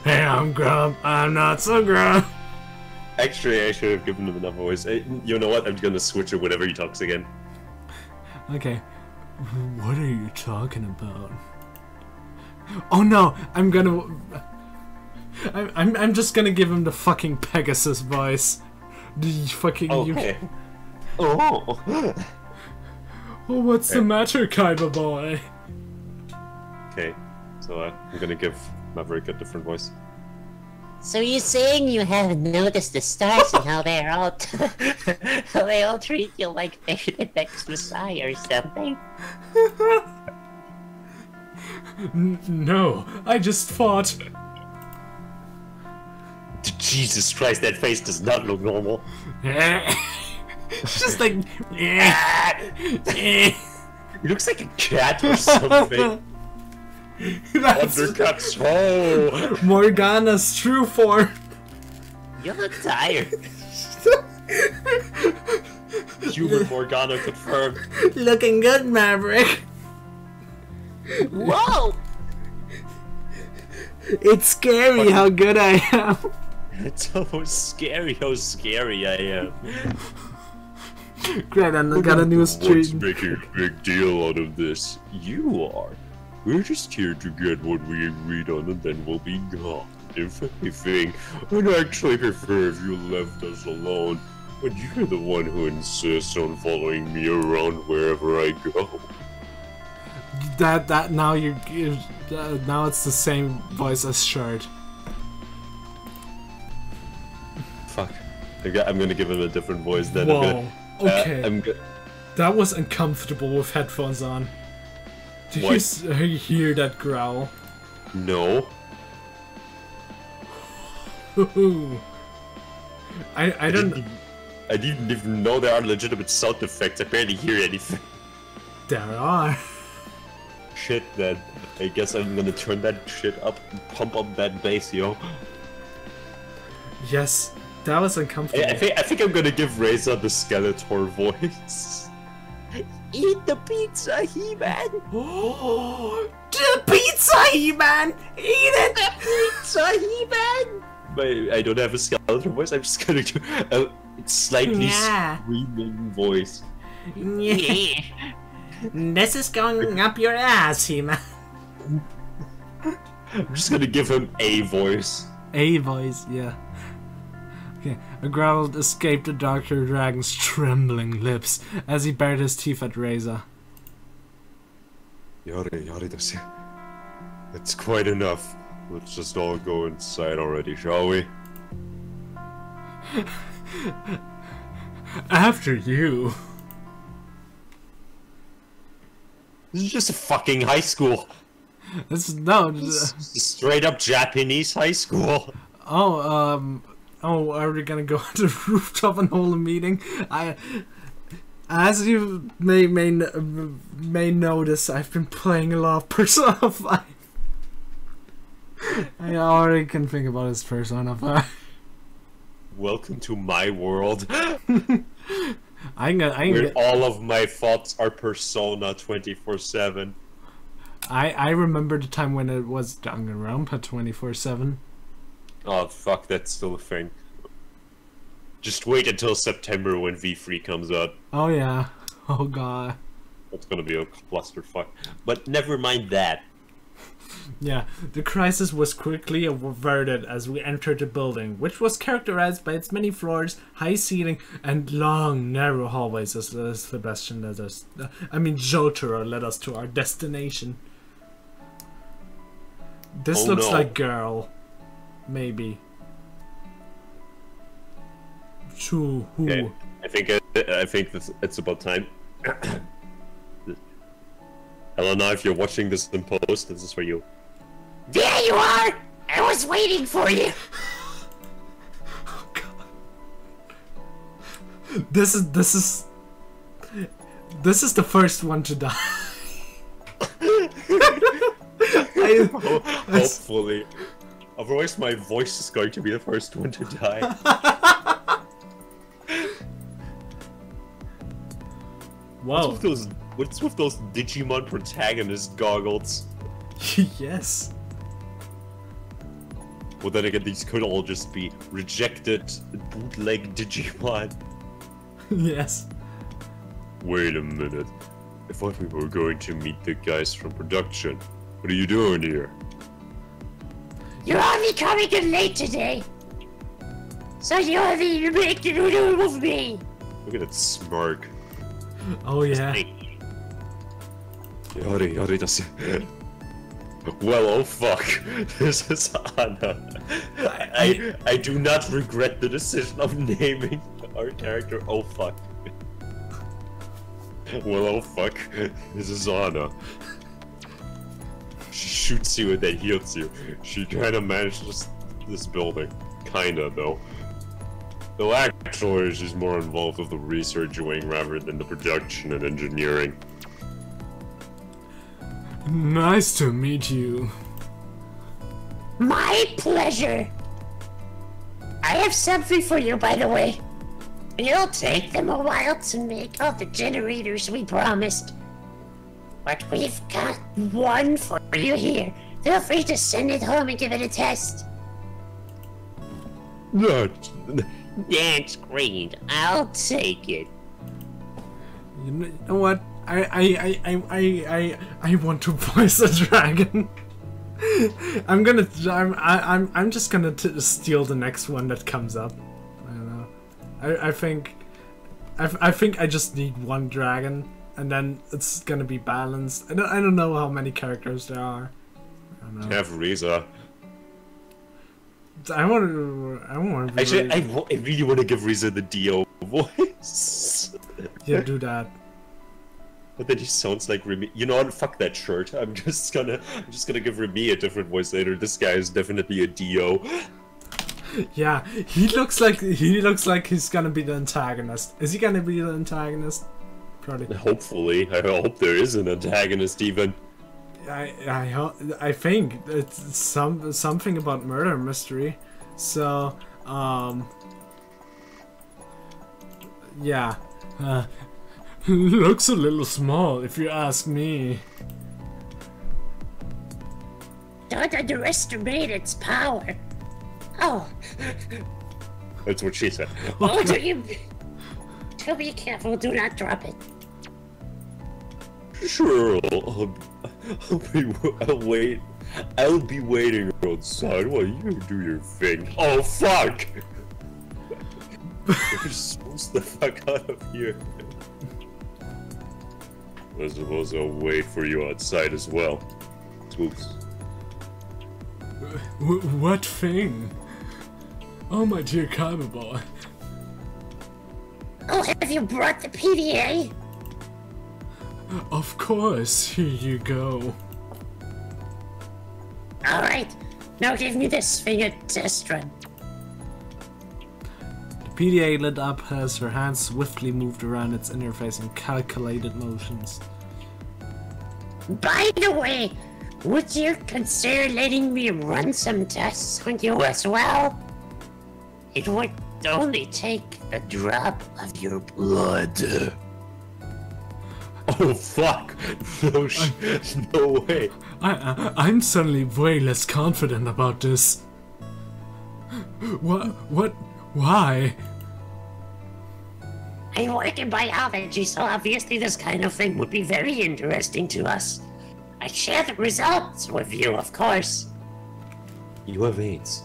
Hey, I'm Grump. I'm not so Grump. Actually, I should have given him another voice. You know what? I'm gonna switch it whenever he talks again. Okay. What are you talking about? Oh no! I'm gonna. I'm just gonna give him the fucking Pegasus voice. The fucking. Okay. Oh. Oh, what's the matter, Kaiba boy? Okay. So I'm gonna give Maverick a different voice. So you're saying you haven't noticed the stars and how they're all how they all treat you like they're the next Messiah or something? No, I just fought. Jesus Christ, that face does not look normal. It's just like. He looks like a cat or something. That's Undercuts. Oh! Morgana's true form. You look tired. Human Morgana confirmed. Looking good, Maverick. Whoa! It's scary how good I am. It's almost scary how scary I am. Great, I got a new stream. What's making a big deal out of this? You are. We're just here to get what we agreed on and then we'll be gone. If anything, I'd actually prefer if you left us alone. But you're the one who insists on following me around wherever I go. That now now it's the same voice as Shard. Fuck. I'm gonna give him a different voice then. Whoa. Okay. I'm That was uncomfortable with headphones on. Did What? you hear that growl? No. I don't. I didn't even know there are legitimate sound effects. I barely hear anything. There are. Shit, then. I guess I'm gonna turn that shit up and pump up that bass, yo. Yes, that was uncomfortable. I think I'm gonna give Razor the Skeletor voice. Eat the pizza, He-Man! The pizza, He-Man! Eat it! The pizza, He-Man! I don't have a Skeletor voice. I'm just gonna do a slightly Yeah. screaming voice. Yeah. This is going up your ass, He-Man. I'm just gonna give him a voice. A voice, yeah. Okay, a growl escaped the Dr. Dragon's trembling lips as he bared his teeth at Reza. Yari, that's quite enough. Let's just all go inside already, shall we? After you. This is just a fucking high school. This is, no. Straight up Japanese high school. Oh, are we gonna go on the rooftop and hold a meeting? As you may notice, I've been playing a lot of Persona 5. I already can think about his Persona 5. Welcome to my world. Where all of my thoughts are Persona 24/7. I remember the time when it was Danganronpa 24/7. Oh fuck, that's still a thing. Just wait until September when V3 comes out. Oh yeah. Oh god. That's gonna be a clusterfuck. But never mind that. Yeah, the crisis was quickly averted as we entered the building, which was characterized by its many floors, high ceiling, and long, narrow hallways as Sebastian led us. Jotaro led us to our destination. This looks like girl. Maybe. To who? Okay. I think it's about time. Helena, if you're watching this in post, this is for you. There you are! I was waiting for you! Oh god. This is the first one to die. Hopefully. Otherwise my voice is going to be the first one to die. Whoa. What's with those Digimon protagonist goggles? Yes. Well, then again, these could all just be rejected bootleg Digimon. Yes. Wait a minute. I thought we were going to meet the guys from production. What are you doing here? You're only coming in late today. So you only make the noodle with me. Look at that smirk. Oh yeah. Yari, that's... Well, oh fuck. This is Anna. I do not regret the decision of naming our character Oh fuck. Well, oh fuck. This is Anna. She shoots you and then heals you. She kinda manages this building. Kinda, though. Though actually, she's more involved with the research wing rather than the production and engineering. Nice to meet you. My pleasure. I have something for you, by the way. It'll take them a while to make all the generators we promised. But we've got one for you here. Feel free to send it home and give it a test. That's great. I'll take it. You know what? I want to voice a dragon. I'm just gonna steal the next one that comes up. I don't know. I think I just need one dragon, and then it's gonna be balanced. I don't know how many characters there are. I don't know. Have Riza. I want to. Actually, I really want to give Riza the Dio voice. Yeah, do that. But then he sounds like Remy. You know what? Fuck that shirt. I'm just gonna give Remy a different voice later. This guy is definitely a Dio. Yeah, he looks like he's gonna be the antagonist. Is he gonna be the antagonist? Probably. Hopefully, I hope there is an antagonist even. I think it's something about murder mystery. So yeah. Looks a little small, if you ask me. Don't underestimate its power. Oh. That's what she said. Oh, do be careful. Do not drop it. Sure, I'll be waiting outside while you do your thing. Oh fuck! You're supposed the fuck out of here. I suppose I'll wait for you outside as well. Oops. What thing? Oh my dear Kaiba boy. Oh, have you brought the PDA? Of course, here you go. Alright, now give me this thing a test run. The PDA lit up as her hands swiftly moved around its interface in calculated motions. By the way, would you consider letting me run some tests on you as well? It would only take a drop of your blood. Oh fuck! No way! I'm suddenly way less confident about this. What? Why? I work in biology, so obviously this kind of thing would be very interesting to us. I share the results with you, of course. You have AIDS.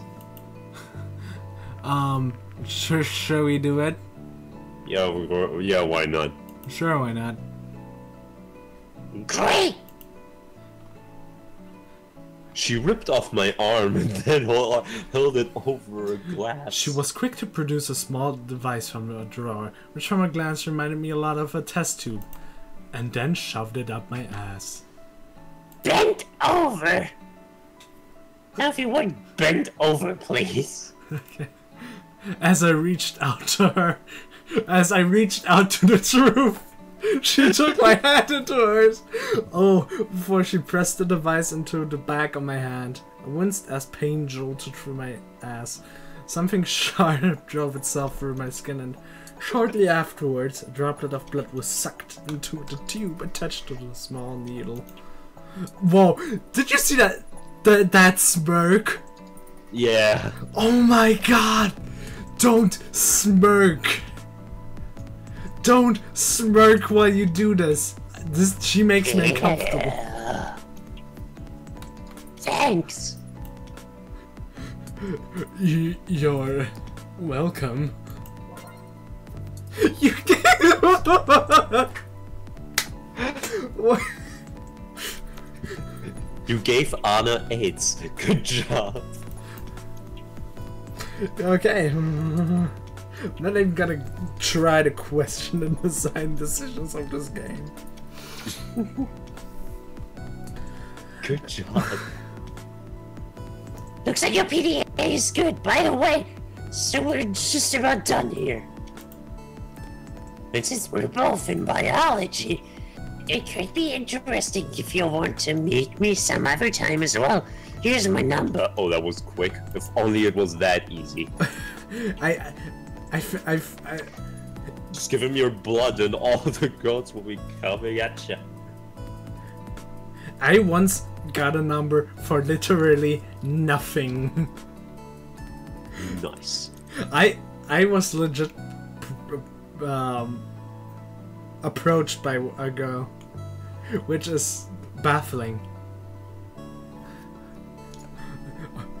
Shall we do it? Yeah, why not? Sure, why not? Great! She ripped off my arm and then held it over a glass. She was quick to produce a small device from a drawer, which from a glance reminded me a lot of a test tube, and then shoved it up my ass. Bent over! Now if you would, bend over, please. Okay. As I reached out to her, as I reached out to the truth, She took my hand into hers. Oh, before she pressed the device into the back of my hand. I winced as pain jolted through my ass. Something sharp drove itself through my skin, and shortly afterwards, a droplet of blood was sucked into the tube attached to the small needle. Whoa! Did you see that smirk? Yeah. Oh my god! Don't smirk! Don't smirk while you do this. She makes me uncomfortable. Thanks. You're welcome. You What? You gave Anna AIDS. Good job. Okay. I'm not even gonna try to question the design decisions of this game. Good job. Looks like your PDA is good, by the way. So we're just about done here. And since we're both in biology, it could be interesting if you want to meet me some other time as well. Here's my number. Oh, that was quick. If only it was that easy. I Just give him your blood and all the gods will be coming at you. I once got a number for literally nothing. Nice. I was legit approached by a girl, which is baffling.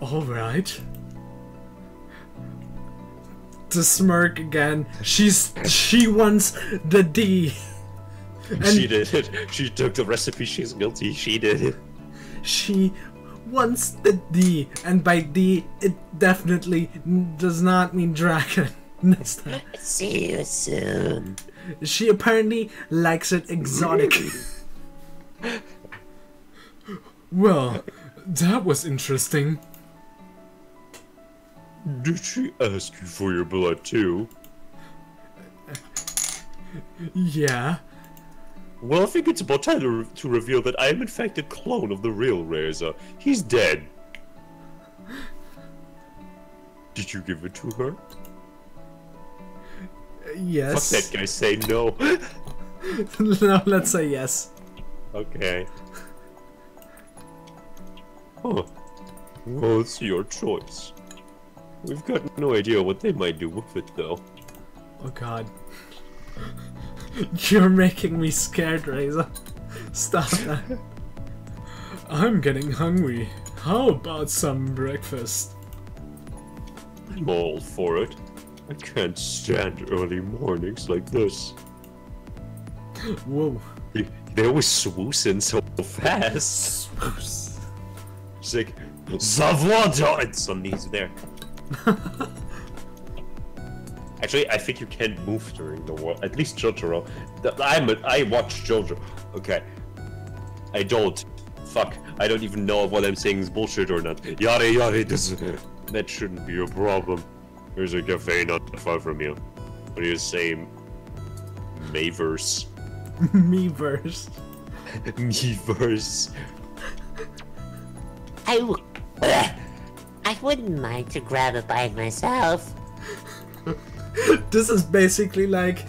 All right. To smirk again. She wants the D. And she did it. She took the recipe. She's guilty. She did it. she wants the D, and by D it definitely does not mean dragon. See you soon. She apparently likes it exotic. Well, that was interesting. Did she ask you for your blood too? Yeah. Well, I think it's about time to reveal that I am in fact a clone of the real Reza. He's dead. Did you give it to her? Yes. Fuck that guy, say no. No, let's say yes. Okay. Huh. Well, it's your choice. We've got no idea what they might do with it, though. Oh god. You're making me scared, Reza. Stop that. I'm getting hungry. How about some breakfast? I'm all for it. I can't stand early mornings like this. Whoa. They always swoosh in so fast. Swoosh. It's like, Zavada! And suddenly he's there. Actually, I think you can move during the war. At least Jotaro. I watch Jojo. Okay. I don't. Fuck. I don't even know if what I'm saying is bullshit or not. Yada yada. That shouldn't be a problem. There's a cafe not far from you. What do you say? Mayverse. Me-verse. Meverse. I wouldn't mind to grab a bite myself. This is basically like,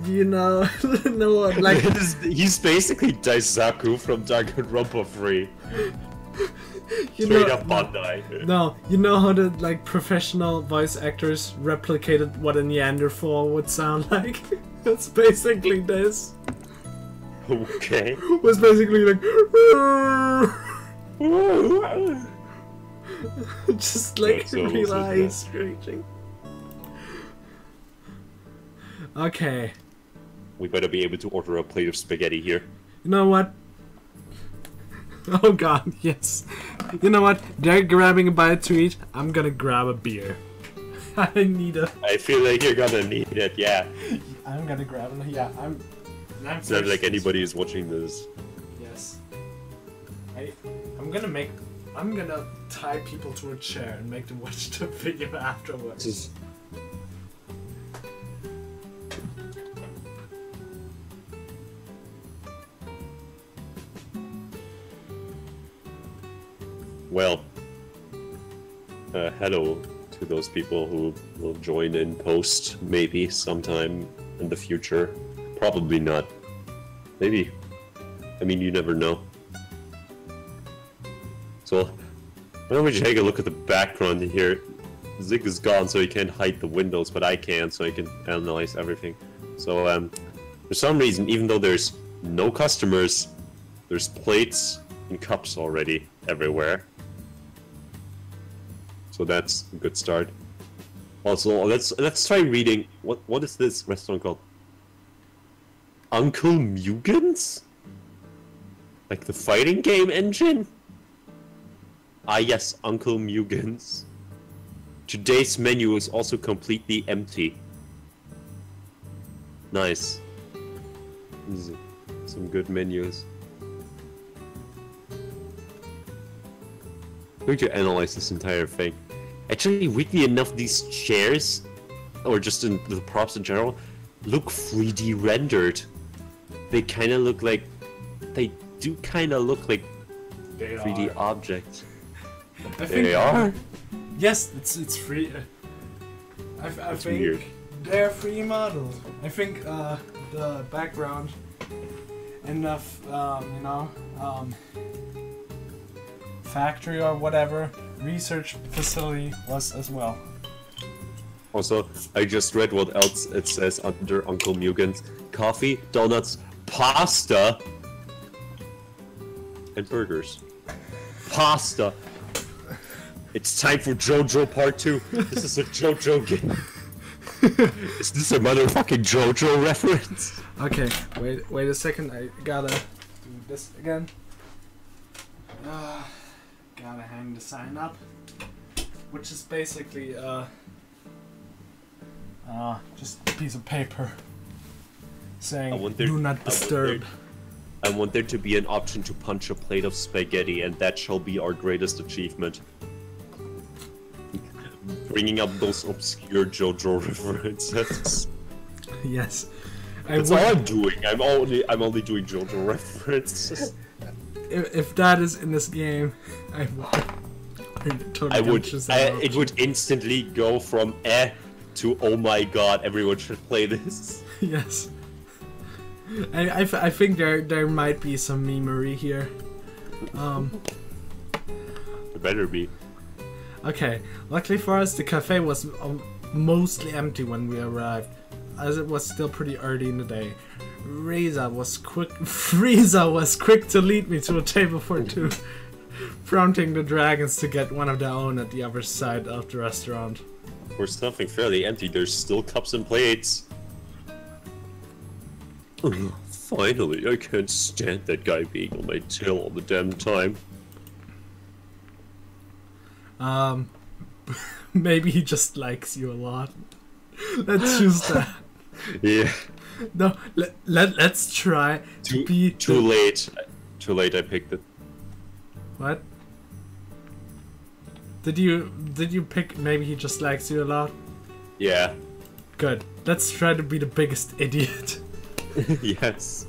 you know, like... He's basically Daisaku from Danganronpa 3. Straight up Bandai. No, you know how the like professional voice actors replicated what a Neanderthal would sound like? That's basically this. Okay. It was basically like... just like real eyes screeching. Okay. We better be able to order a plate of spaghetti here. You know what? Oh god, yes. You know what? They're grabbing a bite to eat. I'm gonna grab a beer. I need a... I feel like you're gonna need it, yeah. I'm gonna grab it. Yeah, I'm It's not like anybody is watching this. Yes. I'm gonna tie people to a chair and make them watch the video afterwards. well, hello to those people who will join in post maybe sometime in the future. Probably not. Maybe. I mean, you never know. So, why don't we take a look at the background here? Zig is gone, so he can't hide the windows, but I can, so I can analyze everything. So, for some reason, even though there's no customers, there's plates and cups already everywhere. So that's a good start. Also, let's try reading. What is this restaurant called? Uncle Mugen's? Like the fighting game engine? Ah yes, Uncle Mugen's. Today's menu is also completely empty. Nice. Some good menus. I'm going to analyze this entire thing. Actually, weirdly enough, these chairs, or just in the props in general, look 3D rendered. They kind of look like... They do kind of look like 3D objects. I think They are? Yes, it's free. I think weird. they're free models. I think the background in the factory or whatever research facility was as well. Also, I just read what else it says under Uncle Mugen's. Coffee, donuts, pasta, and burgers. Pasta! It's time for JoJo Part 2. This is a JoJo game. Is this a motherfucking JoJo reference? Okay, wait a second. I gotta do this again. Gotta hang the sign up, which is basically just a piece of paper saying "Do not disturb." I want there to be an option to punch a plate of spaghetti, and that shall be our greatest achievement. Bringing up those obscure JoJo references. Yes, That's all I'm doing. I'm only doing JoJo references. If that is in this game, I would. It would instantly go from to oh my god, everyone should play this. Yes. I think there might be some memery here. It better be. Okay, luckily for us, the cafe was mostly empty when we arrived, as it was still pretty early in the day. Frieza was quick to lead me to a table for two, prompting the dragons to get one of their own at the other side of the restaurant. For something fairly empty, there's still cups and plates. Finally, I can't stand that guy being on my tail all the damn time. Maybe he just likes you a lot. Let's choose that. Yeah. No, let's try to be too late. Too late. I picked it. What? Did you pick? Maybe he just likes you a lot. Yeah. Good. Let's try to be the biggest idiot. Yes.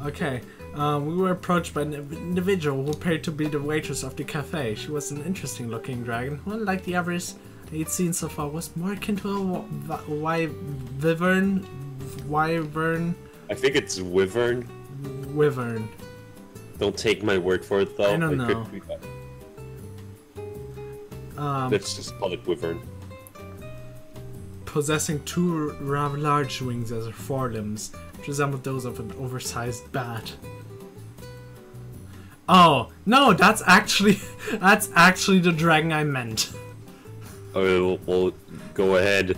Okay. We were approached by an individual who appeared to be the waitress of the cafe. She was an interesting looking dragon, who, unlike the others he'd seen so far, was more akin to a wyvern. I think it's wyvern. Wyvern. Don't take my word for it, though. I don't know. Let's just call it wyvern. Possessing two rather large wings as her forelimbs, which resembled those of an oversized bat. Oh no, that's actually the dragon I meant. Oh, well, go ahead.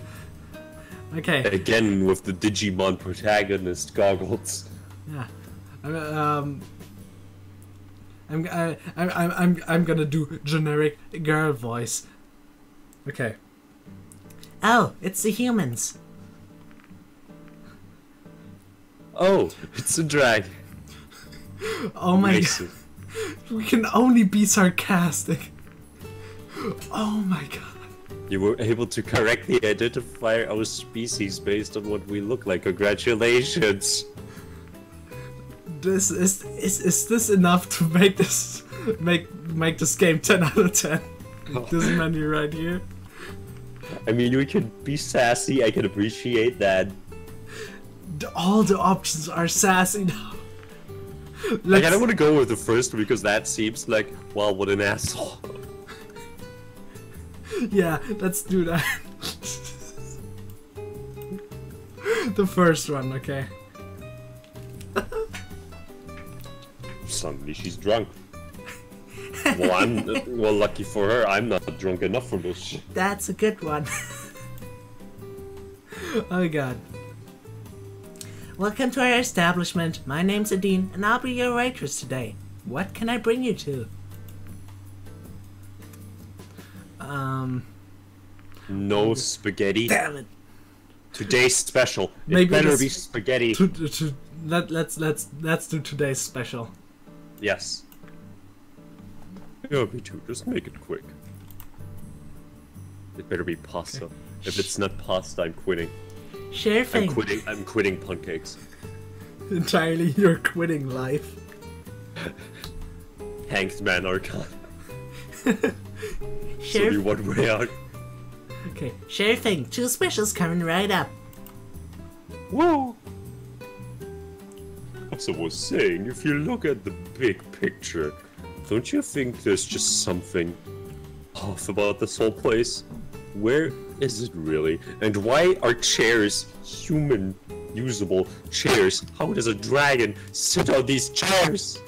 Okay. Again with the Digimon protagonist goggles. Yeah. I'm gonna do generic girl voice. Okay. Oh, it's the humans. Oh, it's a drag. Oh my god. We can only be sarcastic. Oh my god. You were able to correctly identify our species based on what we look like. Congratulations! This is this enough to make this make this game 10 out of 10? This menu right here. I mean, we can be sassy. I can appreciate that. All the options are sassy now. I kind of want to go with the first because that seems like, well, what an asshole. Yeah, let's do that. The first one, okay. Suddenly she's drunk. Well, lucky for her, I'm not drunk enough for this shit. That's a good one. Oh god. Welcome to our establishment. My name's Adine, and I'll be your waitress today. What can I bring you to? No spaghetti. Damn it. Today's special. Maybe It better this- be spaghetti. Let's do today's special. Yes. Yeah, me too. Just make it quick. It better be pasta. If it's not pasta, I'm quitting. Sure thing. I'm quitting Puncakes. Entirely, you're quitting life. Thanks, man, Archon. Sure. So one way out. Okay, sure thing. 2 specials coming right up. Whoa! As I was saying, if you look at the big picture, don't you think there's just something off about this whole place? Where is it really? And why are chairs human usable chairs? How does a dragon sit on these chairs?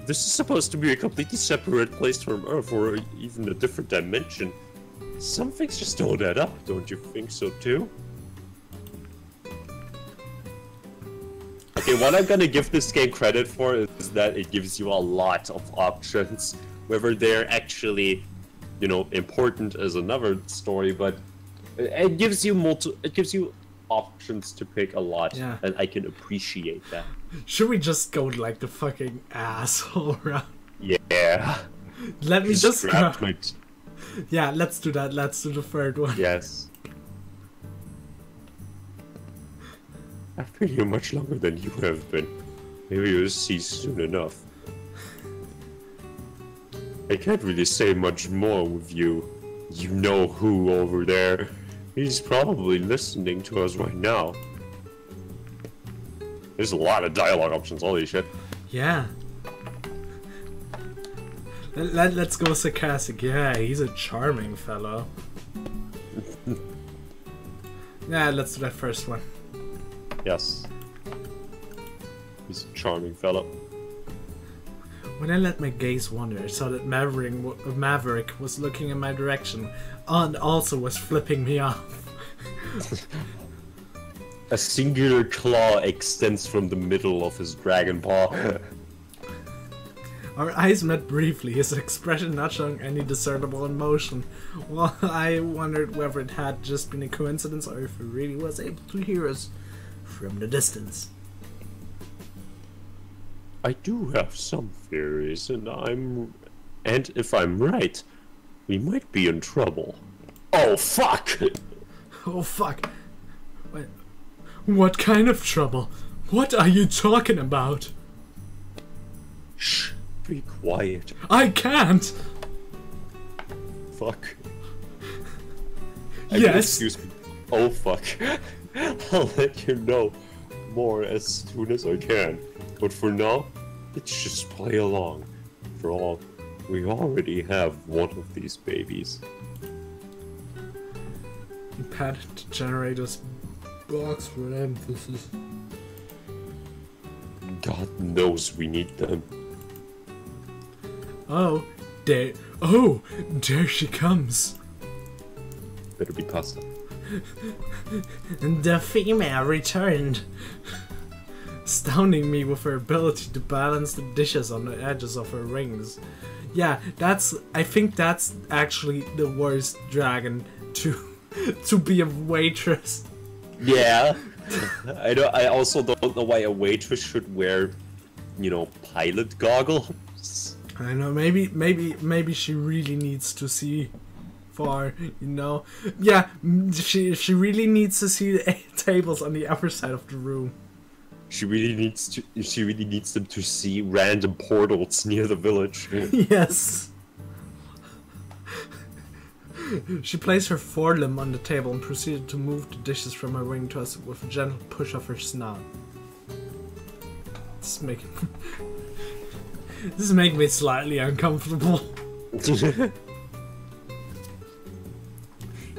This is supposed to be a completely separate place from Earth, or even a different dimension. Some things just don't add up, don't you think so too? Okay, what I'm gonna give this game credit for is that it gives you a lot of options. Whether they're actually, you know, important is another story, but it gives you options to pick a lot, Yeah. and I can appreciate that. Should we just go like the fucking asshole route? Yeah. Let me just grab grab. my Yeah, let's do that. Let's do the third one. Yes. I've been here much longer than you have been. Maybe you'll see soon enough. I can't really say much more with you. You know who over there. He's probably listening to us right now. There's a lot of dialogue options, holy shit. Yeah. Let's go sarcastic. Yeah, he's a charming fellow. Yeah, let's do that first one. Yes. He's a charming fellow. When I let my gaze wander, I saw that Maverick was looking in my direction and also was flipping me off. A singular claw extends from the middle of his dragon paw. Our eyes met briefly, his expression not showing any discernible emotion. Well, I wondered whether it had just been a coincidence or if he really was able to hear us from the distance. I do have some theories, and if I'm right, we might be in trouble. Oh fuck! Oh fuck. Wait, what kind of trouble? What are you talking about? Shh, be quiet. I can't! Fuck. Yes. Excuse me. Oh fuck. I'll let you know more as soon as I can. But for now, let's just play along. For all, we already have one of these babies. Patent generators box for emphasis. God knows we need them. Oh, there she comes. Better be pasta. The female returned, astounding me with her ability to balance the dishes on the edges of her rings. Yeah, I think that's actually the worst dragon to be a waitress. Yeah. I also don't know why a waitress should wear, pilot goggles. I know, maybe she really needs to see for, you know. Yeah, she really needs to see the tables on the upper side of the room. She really needs them to see random portals near the village. Yes. She placed her forelimb on the table and proceeded to move the dishes from her wing to us with a gentle push of her snout. This is making me slightly uncomfortable.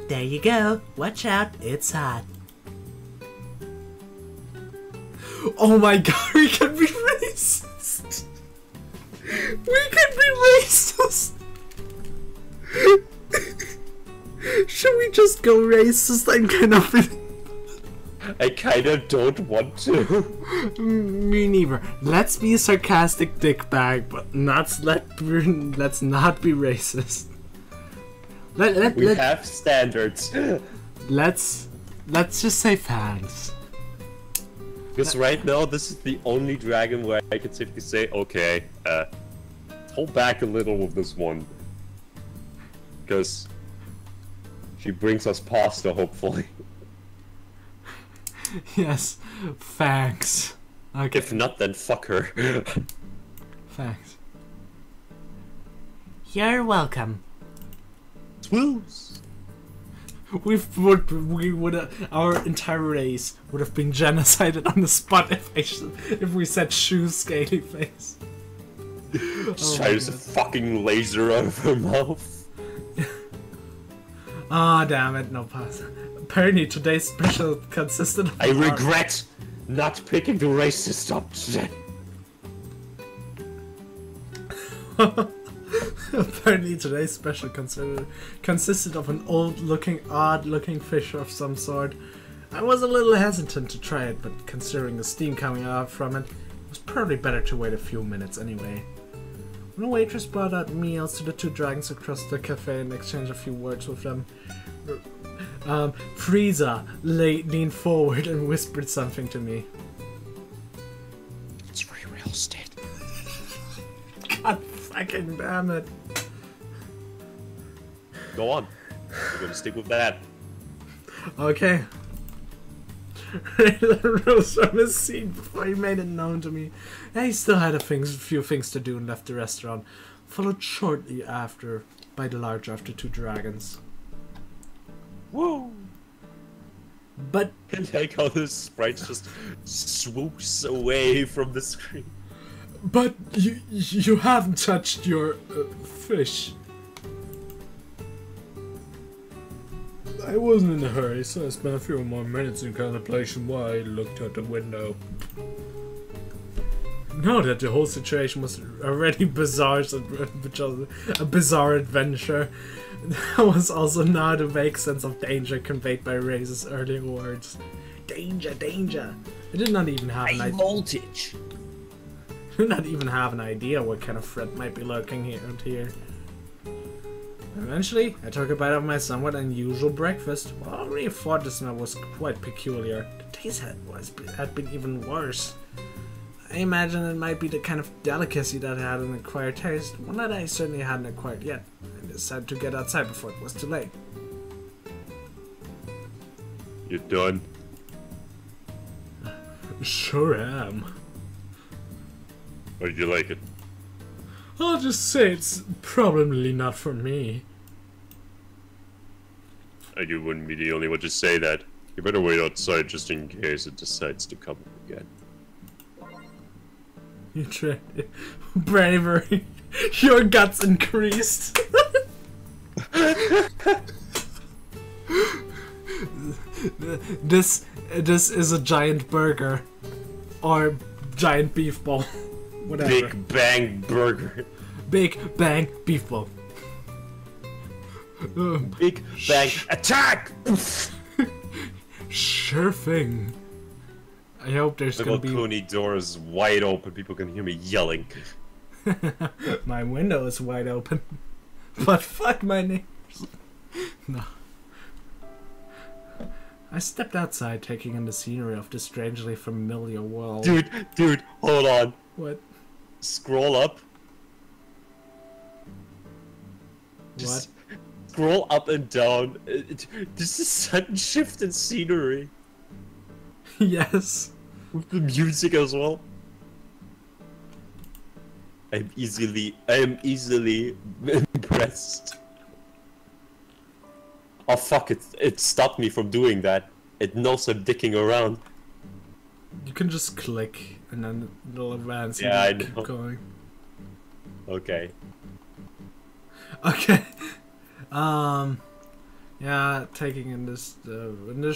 There you go. Watch out, it's hot. Oh my god, we can be racist! We can be racist! Should we just go racist and kind of... I kinda don't want to. Me neither. Let's be a sarcastic dickbag, but let's not be racist. We have standards. Let's just say thanks. Because right now, this is the only dragon where I can safely say, okay, hold back a little with this one. Because she brings us pasta, hopefully. Yes, thanks. Okay. If not, then fuck her. Thanks. You're welcome. Swoos! We would our entire race would have been genocided on the spot if we said shoe scaly face. Just try to fucking laser out of her mouth. Ah, damn it, no pass. Apparently today's special consisted of... I regret not picking the racist up today. Apparently today's special consisted of an odd-looking fish of some sort. I was a little hesitant to try it, but considering the steam coming out from it, it was probably better to wait a few minutes anyway. When a waitress brought out meals to the two dragons across the cafe and exchanged a few words with them, Frieza leaned forward and whispered something to me. It's free real estate. God fucking damn it. Go on. We're gonna stick with that. Okay. Raylan rose from his seat before he made it known to me. He still had a few things to do and left the restaurant, followed shortly after by the larger of the two dragons. Woo! But I like how the sprite just swoops away from the screen. But you haven't touched your fish. I wasn't in a hurry, so I spent a few more minutes in contemplation while I looked out the window. Now that the whole situation was already bizarre, a bizarre adventure, there was also now the vague sense of danger conveyed by Ray's earlier words. Danger, danger! I did not even have High voltage. I did not even have an idea what kind of threat might be lurking here. Eventually, I took a bite of my somewhat unusual breakfast. Well, I already thought the smell was quite peculiar. The taste had been even worse. I imagine it might be the kind of delicacy that had an acquired taste, one that I certainly hadn't acquired yet. I decided to get outside before it was too late. You done? Sure am. Or did you like it? I'll just say it's probably not for me. You wouldn't be the only one to say that. You better wait outside just in case it decides to come again. You tried it. Bravery. Your guts increased. This is a giant burger. Or giant beef ball. Whatever. Big Bang Burger. Big Bang Beef Ball. Big Bang Attack! Sure thing. I hope there's The gonna be... balcony door is wide open, people can hear me yelling. My window is wide open. But fuck my neighbors. No. I stepped outside, taking in the scenery of this strangely familiar world. Dude, hold on. What? Scroll up. What? scroll up and down. This is sudden shift in scenery. Yes. With the music as well. I am easily impressed. Oh fuck, it stopped me from doing that. It knows I'm dicking around. You can just click and then it'll advance and Yeah, I keep know. going. Okay. Okay. Yeah, taking in this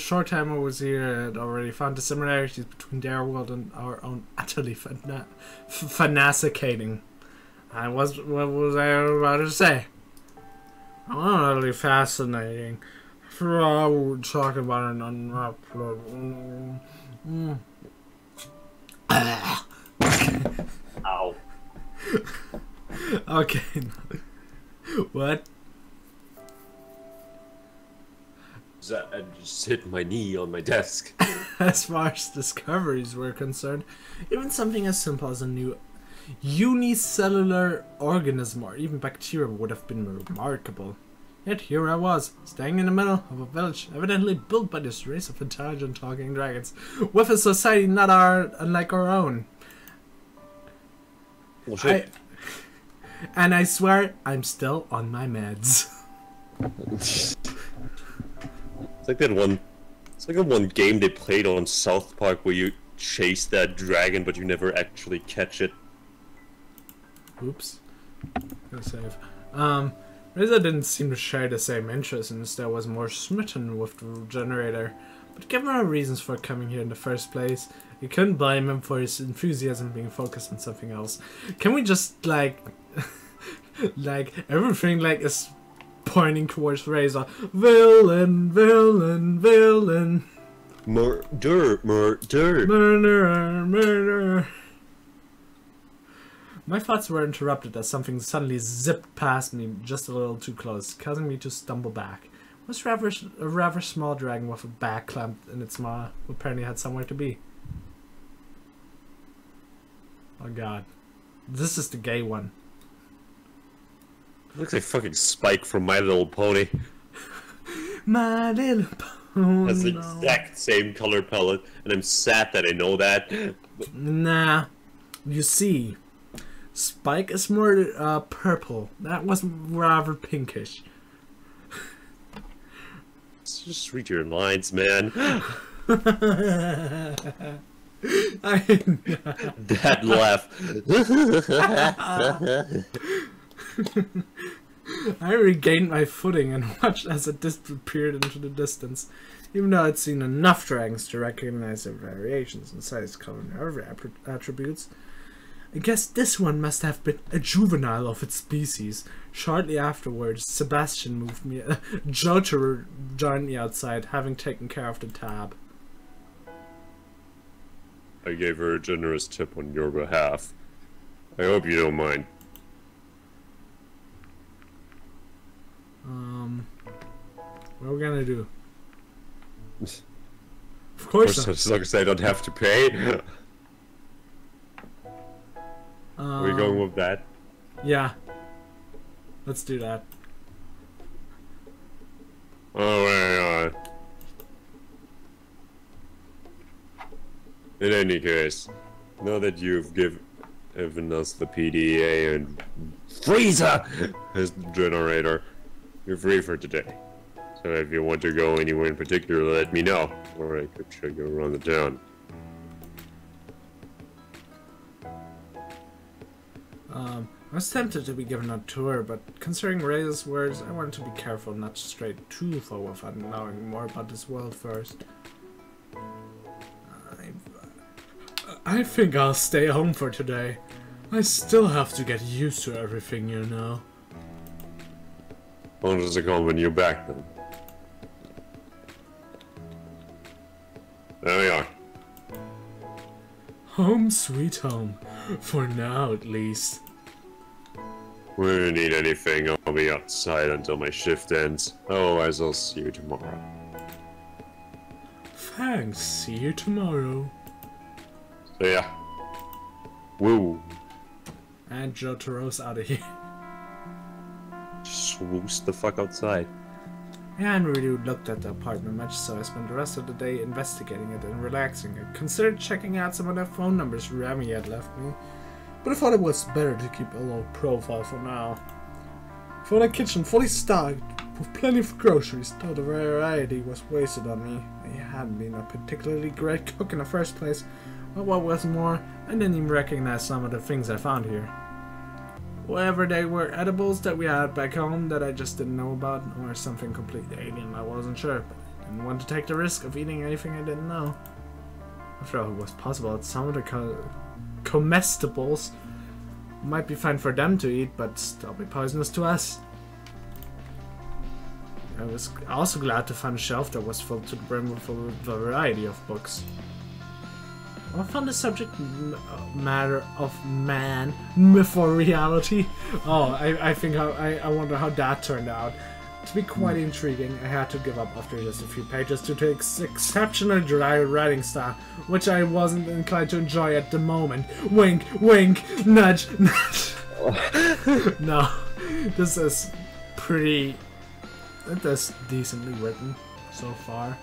short time I was here, I'd already found the similarities between their world and our own utterly fanaticating. What was I about to say? Utterly fascinating. For all we were talking about it on Ow. Okay. What? I just hit my knee on my desk. As far as discoveries were concerned, even something as simple as a new unicellular organism or even bacteria would have been remarkable. Yet here I was, staying in the middle of a village evidently built by this race of intelligent talking dragons, with a society not unlike our own. Well, shit. And I swear I'm still on my meds. It's like that one game they played on South Park where you chase that dragon but you never actually catch it. Oops. Go save. Reza didn't seem to share the same interest and instead was more smitten with the generator. But given our reasons for coming here in the first place, you couldn't blame him for his enthusiasm being focused on something else. Can we just, like... like, everything, like, is pointing towards Reza. Villain, villain, villain. Murder. Murderer, murderer. My thoughts were interrupted as something suddenly zipped past me just a little too close, causing me to stumble back. It was a rather small dragon with a back clamped in its maw, who apparently had somewhere to be. Oh god. This is the gay one. Looks like fucking Spike from My Little Pony. My Little Pony. Has the exact same color palette, and I'm sad that I know that. Nah. You see, Spike is more purple. That was rather pinkish. Just read your lines, man. That laugh. I regained my footing and watched as it disappeared into the distance. Even though I'd seen enough dragons to recognize their variations in size, color, and other attributes, I guess this one must have been a juvenile of its species. Shortly afterwards, Sebastian moved me, Joe joined me outside, having taken care of the tab. I gave her a generous tip on your behalf. I hope you don't mind. What are we gonna do? Of course not. As long as I don't have to pay. Are we going with that? Yeah. Let's do that. Alright, in any case, now that you've given us the PDA and Frieza as the generator, you're free for today. So if you want to go anywhere in particular, let me know, or I could show you around the town. I was tempted to be given a tour, but considering Ray's words, I wanted to be careful not to stray too far without knowing more about this world first. I think I'll stay home for today. I still have to get used to everything, you know. How long does it come when you're back then? There we are. Home sweet home. For now, at least. When you need anything, I'll be outside until my shift ends. Otherwise, I'll see you tomorrow. Thanks. See you tomorrow. So yeah. Woo. And Jotaro's out of here. Sweet. swoosh the fuck outside. I hadn't really looked at the apartment much, so I spent the rest of the day investigating it and relaxing. I considered checking out some of the phone numbers Remy had left me, but I thought it was better to keep a low profile for now. I found a kitchen fully stocked with plenty of groceries, though the variety was wasted on me. I hadn't been a particularly great cook in the first place, but what was more, I didn't even recognize some of the things I found here. Whether they were edibles that we had back home that I just didn't know about, or something completely alien, I wasn't sure, but I didn't want to take the risk of eating anything I didn't know. After all, it was possible that some of the comestibles might be fine for them to eat, but still be poisonous to us. I was also glad to find a shelf that was filled to the brim with a variety of books. I found the subject matter of man, myth or reality. Oh, I think I wonder how that turned out. To be quite intriguing, I had to give up after just a few pages due to its exceptional dry writing style, which I wasn't inclined to enjoy at the moment. Wink, wink, nudge, nudge. No, this is pretty... It is decently written so far.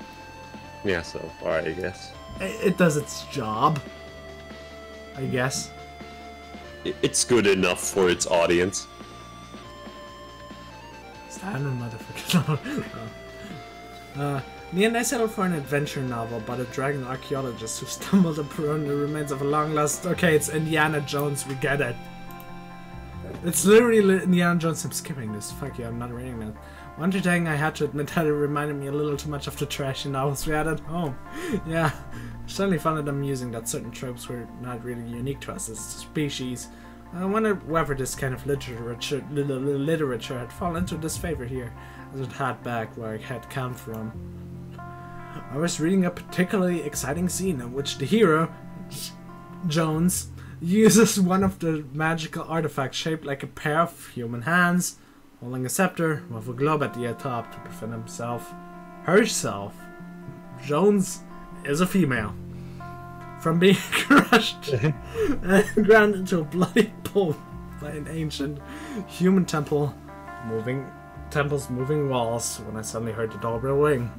Yeah, so far, I guess. It does its job, I guess. It's good enough for its audience. Standard motherfucker. In the end, I settled for an adventure novel about a dragon archaeologist who stumbled upon the remains of a long-lost... Okay, it's Indiana Jones, we get it. It's literally Indiana Jones. I'm skipping this. Fuck you, I'm not reading that. One thing I had to admit that it reminded me a little too much of the trashy novels we had at home. Yeah, I certainly found it amusing that certain tropes were not really unique to us as a species. I wondered whether this kind of literature had fallen into disfavor here, as it had back where it had come from. I was reading a particularly exciting scene in which the hero, Jones, uses one of the magical artifacts shaped like a pair of human hands, holding a scepter with a globe at the top to defend herself. Jones is a female. From being crushed and ground into a bloody pulp by an ancient human temple's moving walls when I suddenly heard the doorbell ring.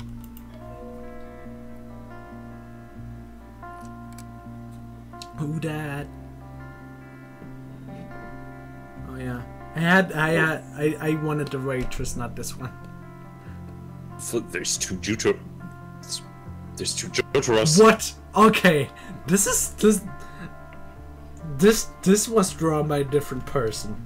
Who dat? Oh yeah. I wanted the waitress, not this one. So there's two Jotaros. What? Okay. This was drawn by a different person.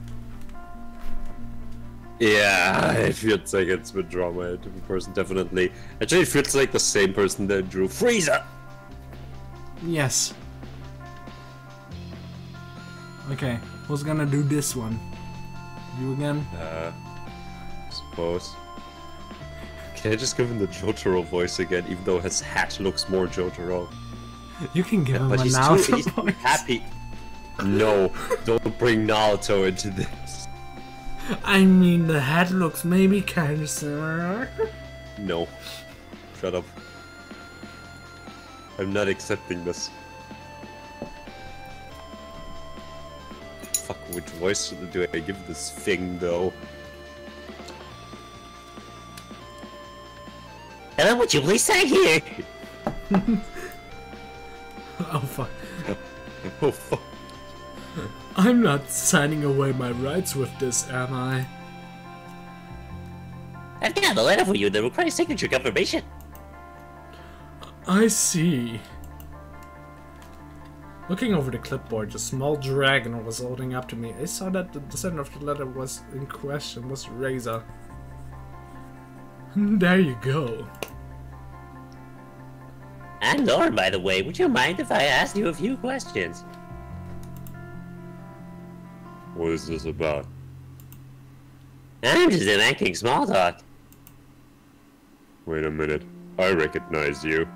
Yeah, it feels like it's been drawn by a different person, definitely. Actually, it feels like the same person that drew Frieza. Yes. Okay, who's gonna do this one? You again? Suppose. Can I just give him the Jotaro voice again, even though his hat looks more Jotaro? You can give him But a he's Naruto too voice. happy. No, don't bring Naruto into this. I mean, the hat looks maybe kind of similar. No. Shut up. I'm not accepting this. Fuck, which voice do I give this thing, though? Hello, would you please sign here? Oh fuck. Oh, fuck. I'm not signing away my rights with this, am I? I've got a letter for you that requires signature confirmation. I see. Looking over the clipboard, the small dragon was holding up to me. I saw that the sender of the letter was in question was Reza. There you go. I'm Lauren, by the way. Would you mind if I asked you a few questions? What is this about? I'm just making small talk. Wait a minute. I recognize you.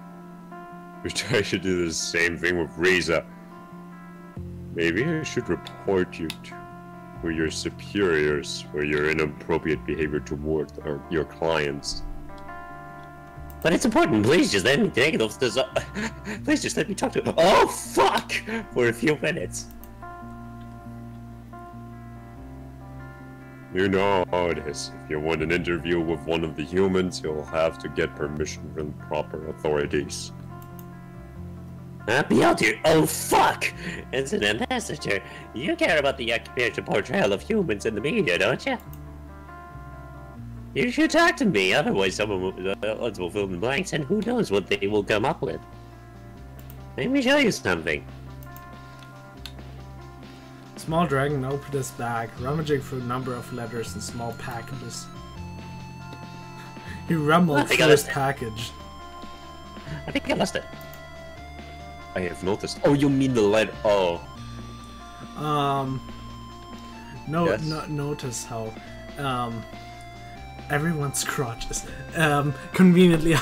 Wish I should do the same thing with Riza. Maybe I should report you to your superiors for your inappropriate behavior toward your clients. But it's important. Please just let me take those. Please just let me talk to. Oh fuck! For a few minutes. You know how it is. If you want an interview with one of the humans, you'll have to get permission from proper authorities. Piotr, oh fuck! As an ambassador, you care about the occupational portrayal of humans in the media, don't you? You should talk to me, otherwise someone will fill in the blanks, and who knows what they will come up with. Let me show you something. Small dragon opened his bag, rummaging through a number of letters and small packages. He rumbled through his package. I think I lost it. I have noticed. Oh, you mean the letter? Oh. Yes. Notice how, everyone's crotch is, conveniently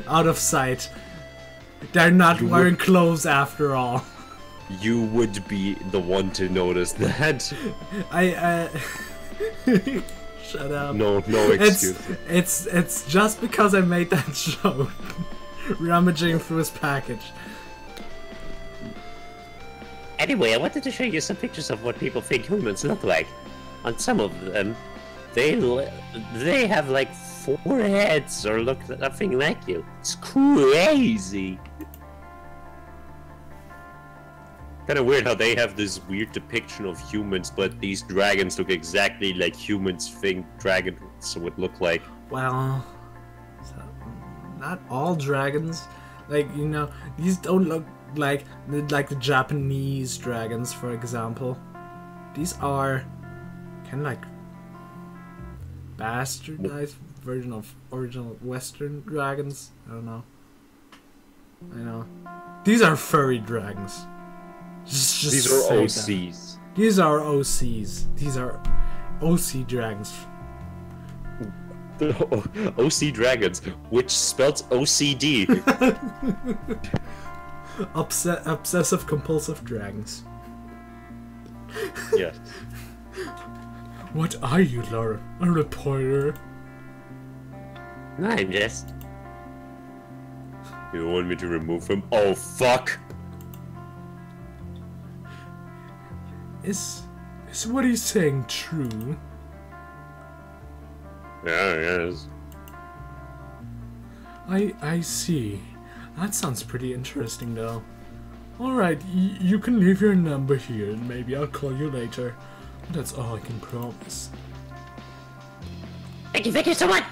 out of sight. They're not wearing clothes after all. You would be the one to notice that. Shut up. No excuse. It's just because I made that joke. Rummaging through his package. Anyway, I wanted to show you some pictures of what people think humans look like. On some of them, they have like 4 heads or look nothing like you. It's crazy. Kind of weird how they have this weird depiction of humans, but these dragons look exactly like humans think dragons would look like. Well, not all dragons. Like, you know, these don't look like the Japanese dragons, for example. These are kind of like bastardized version of original Western dragons. I don't know. I know. These are furry dragons. Just these are OCs. These are OCs. These are OC dragons. OC dragons, which spells OCD. Obsessive compulsive dragons. Yes. What are you, Laura? A reporter? I'm just... You want me to remove him? Oh, fuck! Is what he's saying true? Yeah, yes. I see. That sounds pretty interesting, though. Alright, you can leave your number here, and maybe I'll call you later. That's all I can promise. Thank you so much!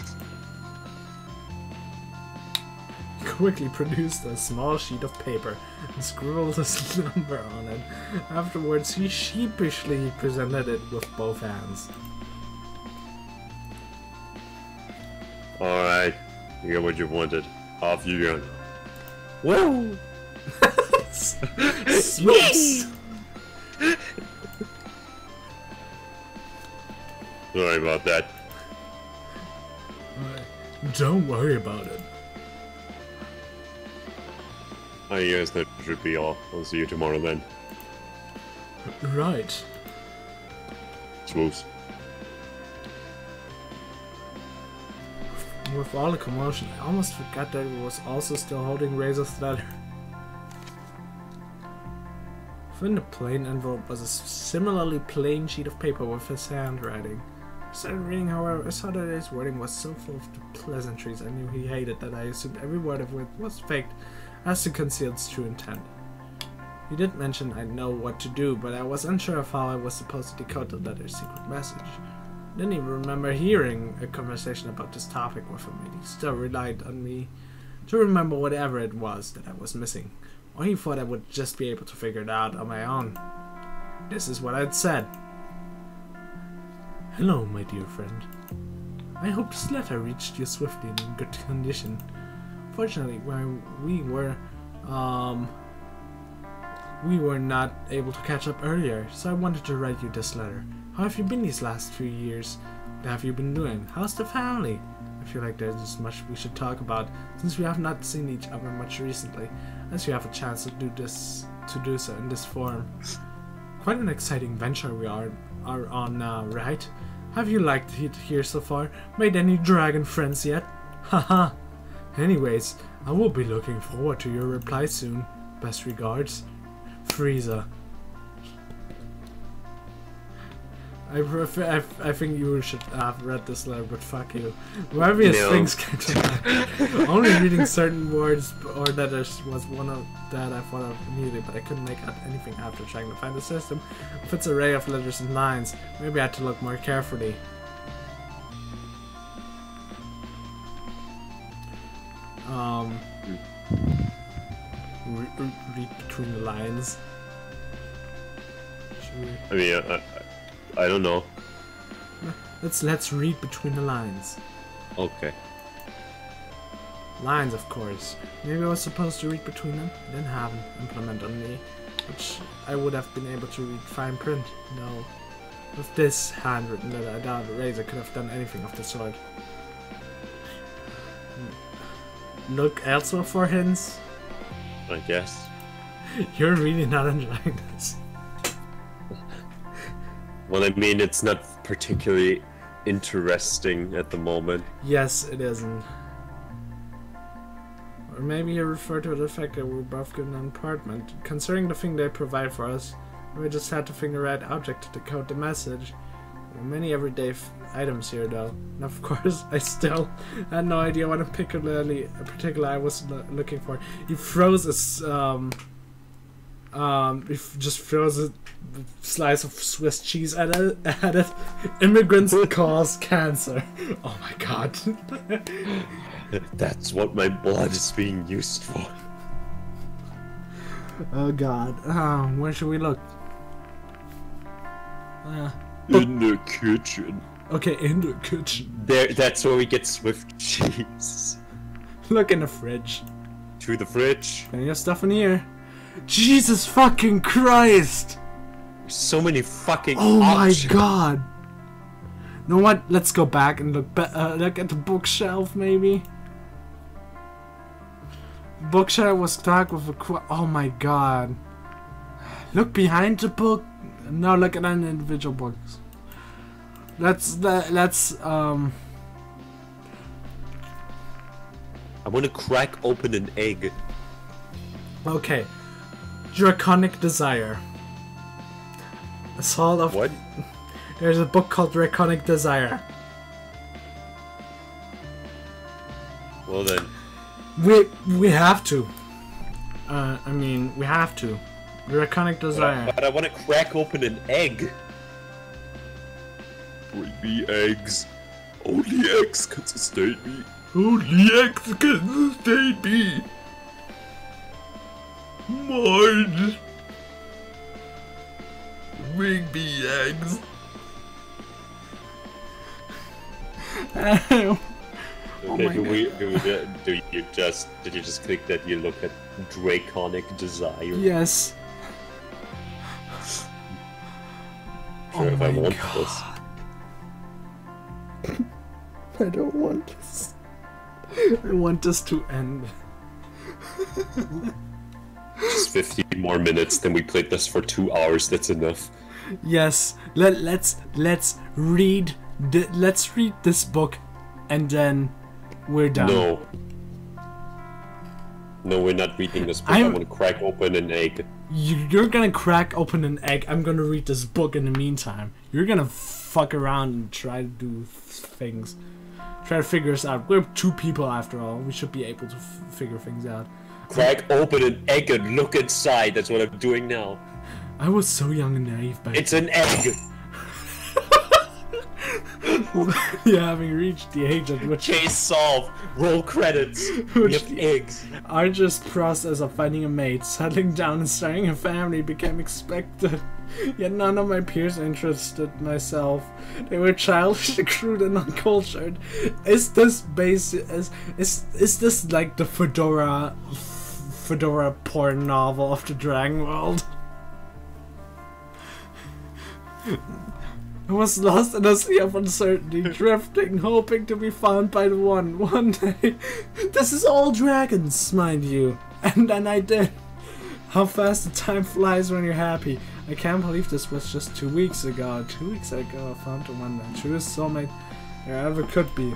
He quickly produced a small sheet of paper and scribbled his number on it. Afterwards, he sheepishly presented it with both hands. Alright, you got what you wanted. Off you go. Whoa! Smoops! Sorry about that. Don't worry about it. I guess that should be all. I'll see you tomorrow then. Right. Smooth. With all the commotion, I almost forgot that he was also still holding Razor's letter. Within the plain envelope was a similarly plain sheet of paper with his handwriting. I started reading, however, I saw that his wording was so full of pleasantries I knew he hated that I assumed every word of it was faked as to conceal its true intent. He did mention I'd know what to do, but I was unsure of how I was supposed to decode the letter's secret message. I didn't even remember hearing a conversation about this topic with him, and he still relied on me to remember whatever it was that I was missing, or he thought I would just be able to figure it out on my own. This is what I'd said. Hello, my dear friend. I hope this letter reached you swiftly and in good condition. Fortunately, we were not able to catch up earlier, so I wanted to write you this letter. How have you been these last few years? What have you been doing? How's the family? I feel like there's much we should talk about, since we have not seen each other much recently, as you have a chance to do so in this form. Quite an exciting venture we are on now, right? Have you liked it here so far? Made any dragon friends yet? Haha. Anyways, I will be looking forward to your reply soon. Best regards, Frieza. I think you should have read this letter, but fuck you. Various things came to mind. Only reading certain words or letters was one of that I thought of immediately, but I couldn't make out anything after trying to find the system with its array of letters and lines. Maybe I had to look more carefully. Read between the lines. I mean, I don't know. Let's read between the lines. Okay. Lines, of course. Maybe I was supposed to read between them. I didn't have an implement on me, which I would have been able to read fine print. No. With this handwritten letter, I doubt Razor could have done anything of the sort. Look elsewhere for hints. I guess. You're really not enjoying this. Well, I mean, it's not particularly interesting at the moment. Yes, it isn't. Or maybe you refer to the fact that we're both given an apartment. Considering the thing they provide for us, we just had to find the right object to decode the message. There are many everyday items here, though. And of course, I still had no idea what in particular I was looking for. He throws a he just throws a slice of Swiss cheese at it. Immigrants cause cancer. Oh my god. That's what my blood is being used for. Oh god. Where should we look? In the kitchen. Okay, in the kitchen. That's where we get Swift cheese. Look in the fridge. To the fridge. Plenty of stuff in here. Jesus fucking Christ! There's so many fucking Oh options. my god! You know what? Let's go back and look at the bookshelf, maybe. Bookshelf was stocked with a oh my god! Look behind the book. No, look at an individual books. Let's I want to crack open an egg. Okay. Draconic Desire. Assault of... What? There's a book called Draconic Desire. Well then. We have to. I mean, we have to. Draconic Desire. But I want to crack open an egg. Bring me eggs. Only eggs can sustain me. Only eggs can sustain me. Mine. Bring me eggs. Oh Okay, my did you just click that you look at Draconic Desire? Yes. Sure, if I want this. I don't want this. I want this to end. Just 15 more minutes, then we played this for 2 hours, that's enough. Yes. Let's read this book and then we're done. No. No, we're not reading this book. I want to crack open an egg. You're gonna crack open an egg. I'm gonna read this book in the meantime. You're gonna fuck around and try to do things. Try to figure this out. We're two people after all. We should be able to figure things out. Crack open an egg and look inside. That's what I'm doing now. I was so young and naive back It's an egg! Yeah, having reached the age at which Case solved. Roll credits. We have eggs. arduous process of finding a mate, settling down and starting a family became expected. Yet none of my peers interested myself. They were childish, crude, and uncultured. Is this is this like the Fedora porn novel of the Dragon World? I was lost in a sea of uncertainty, drifting, hoping to be found by the one. One day, this is all dragons, mind you. And then I did. How fast the time flies when you're happy. I can't believe this was just 2 weeks ago. 2 weeks ago, I found the one that truest soulmate there ever could be.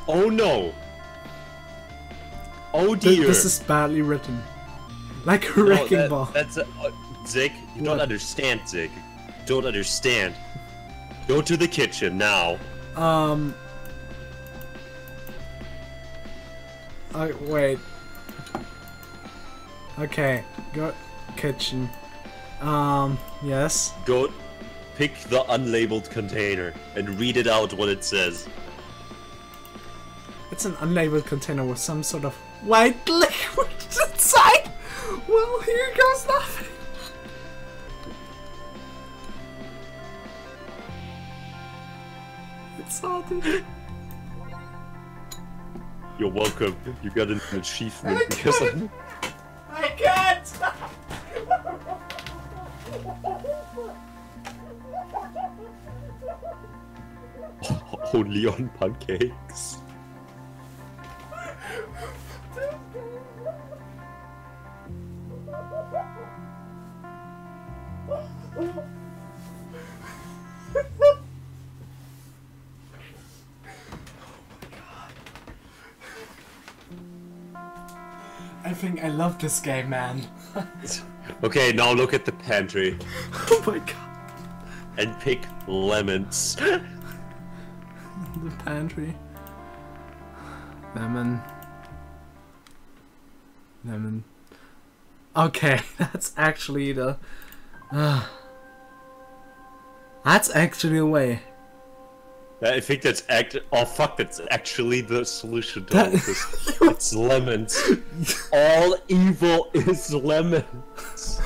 Oh no. Oh dear. This is badly written. Like a wrecking ball. That's Zig, you don't understand, Zig. Don't understand. Go to the kitchen now. Wait. Okay, go kitchen. Yes. Go pick the unlabeled container and read it out what it says. It's an unlabeled container with some sort of white liquid inside. Well, here goes nothing. It's salty. You're welcome. You got an achievement because of... I can't. Only on Puncakes. I think I love this game, man. Okay, now look at the pantry. Oh my god. And pick lemons. The pantry. Lemon. Lemon. Okay, that's actually the... that's actually a way. I think that's oh fuck, that's actually the solution to all this. It's lemons. All evil is lemons.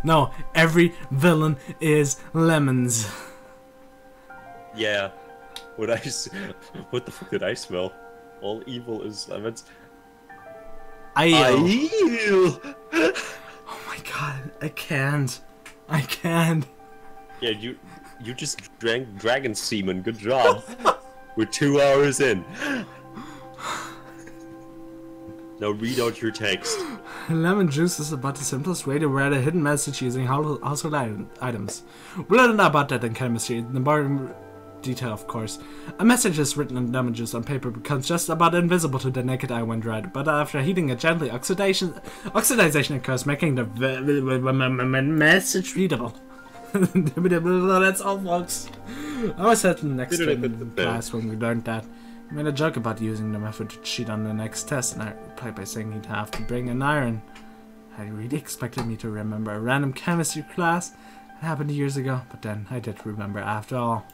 No, every villain is lemons. Yeah. What the fuck did I smell? All evil is lemons. Oh my god, I can't. I can't. Yeah, you just drank dragon semen. Good job. We're 2 hours in. Now read out your text. Lemon juice is about the simplest way to write a hidden message using household items. We learned about that in chemistry, in the more detail, of course. A message is written in lemon juice on paper becomes just about invisible to the naked eye when dried, but after heating it gently, oxidation occurs, making the message readable. That's all, folks. I was at the next class when we learned that. He made a joke about using the method to cheat on the next test, and I replied by saying he'd have to bring an iron. I really expected me to remember a random chemistry class. It happened years ago, but then I did remember after all.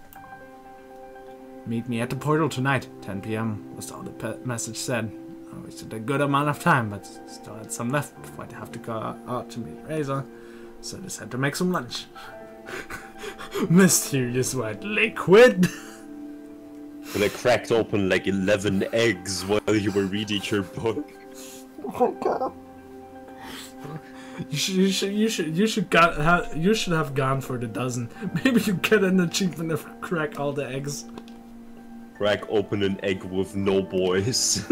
Meet me at the portal tonight, 10 PM, was all the message said. I wasted a good amount of time, but still had some left before I'd have to go out to meet Razor, so I decided to make some lunch. Mysterious white liquid! And I cracked open like 11 eggs while you were reading your book. Oh my god. You should have gone for the dozen. Maybe you get an achievement if you crack all the eggs. Crack open an egg with no boys.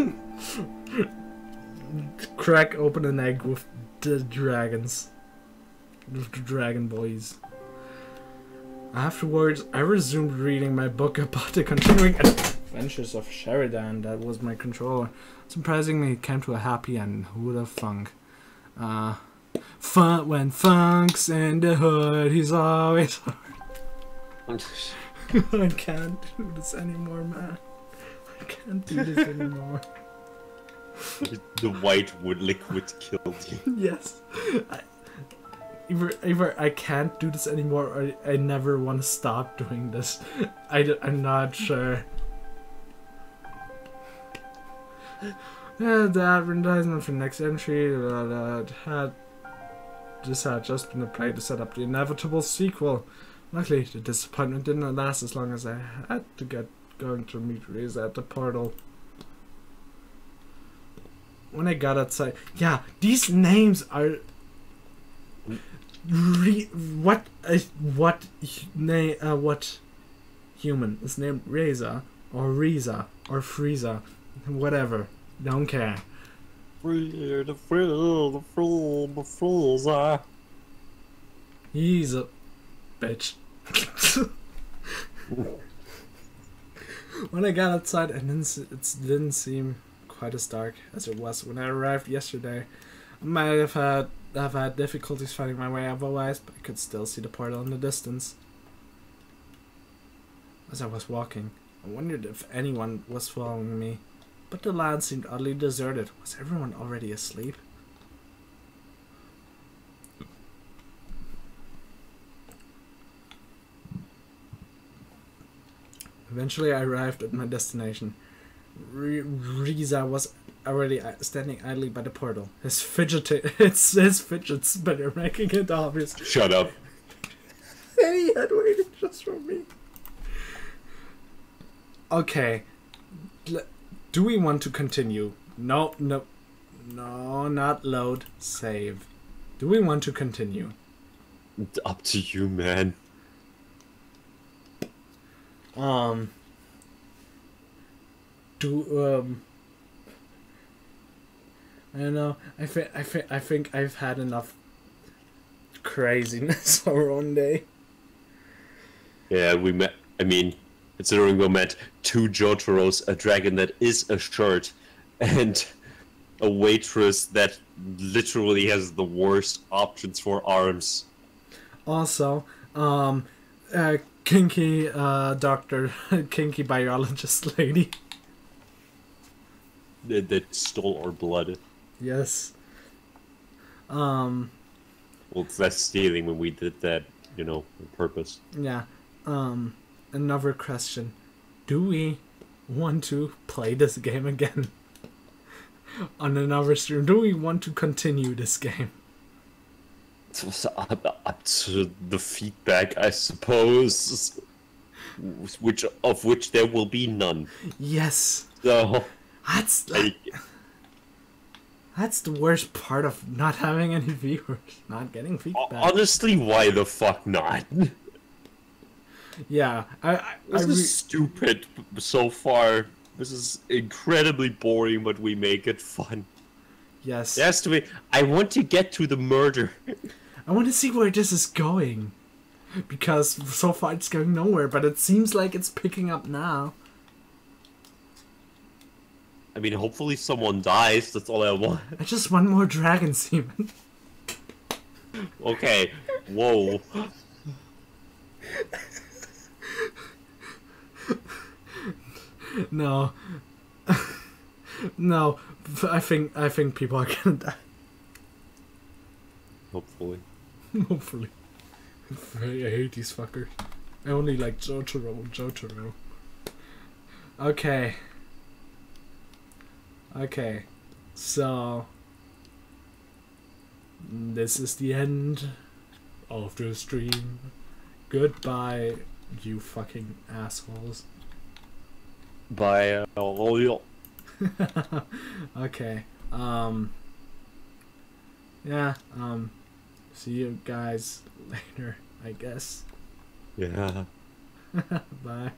Crack open an egg with the dragons. With the dragon boys. Afterwards, I resumed reading my book about the continuing adventures of Sheridan. That was my controller. Surprisingly, it came to a happy end. Who would have thunk? Fun when Funk's in the hood, he's always hard. I can't do this anymore, man. I can't do this anymore. The white wood liquid killed you. Yes. Either I can't do this anymore or I never want to stop doing this. I'm not sure. Yeah, the advertisement for the next entry this had just been a play to set up the inevitable sequel. Luckily, the disappointment didn't last as long as I had to get going to meet Reza at the portal. When I got outside, yeah, these names are what human is named Reza or Riza or Frieza, whatever. Don't care. The He's a bitch. When I got outside, it didn't seem quite as dark as it was when I arrived yesterday. I might have had difficulties finding my way otherwise, but I could still see the portal in the distance. As I was walking, I wondered if anyone was following me, but the land seemed oddly deserted. Was everyone already asleep? Eventually I arrived at my destination. Riza was already standing idly by the portal. His fidget spinner making it obvious. Shut up. He had waited just for me. Okay. Do we want to continue? No, not load. Save. Do we want to continue? Up to you, man. I don't know. I think I've had enough craziness for one day. Yeah, we met. I mean, considering we met 2 Jotaros, a dragon that is a shirt, and a waitress that literally has the worst options for arms. Also, kinky doctor, kinky biologist lady. That stole our blood. Yes. Well, it's less stealing when we did that, you know, on purpose. Yeah. Another question. Do we want to play this game again? On another stream? Do we want to continue this game? It's up to the feedback, I suppose. Of which there will be none. Yes. So... That's the worst part of not having any viewers, not getting feedback. Honestly, why the fuck not? Yeah, This is stupid so far. This is incredibly boring, but we make it fun. Yes. It has to be. I want to get to the murder. I want to see where this is going, because so far it's going nowhere. But it seems like it's picking up now. I mean, hopefully someone dies. That's all I want. I just want more dragon semen. Okay. Whoa. No. No. I think people are gonna die. Hopefully. Hopefully. I hate these fuckers. I only like Jotaro. Okay. Okay. So this is the end of the stream. Goodbye, you fucking assholes. Bye. Okay. Yeah, see you guys later, I guess. Yeah. Bye.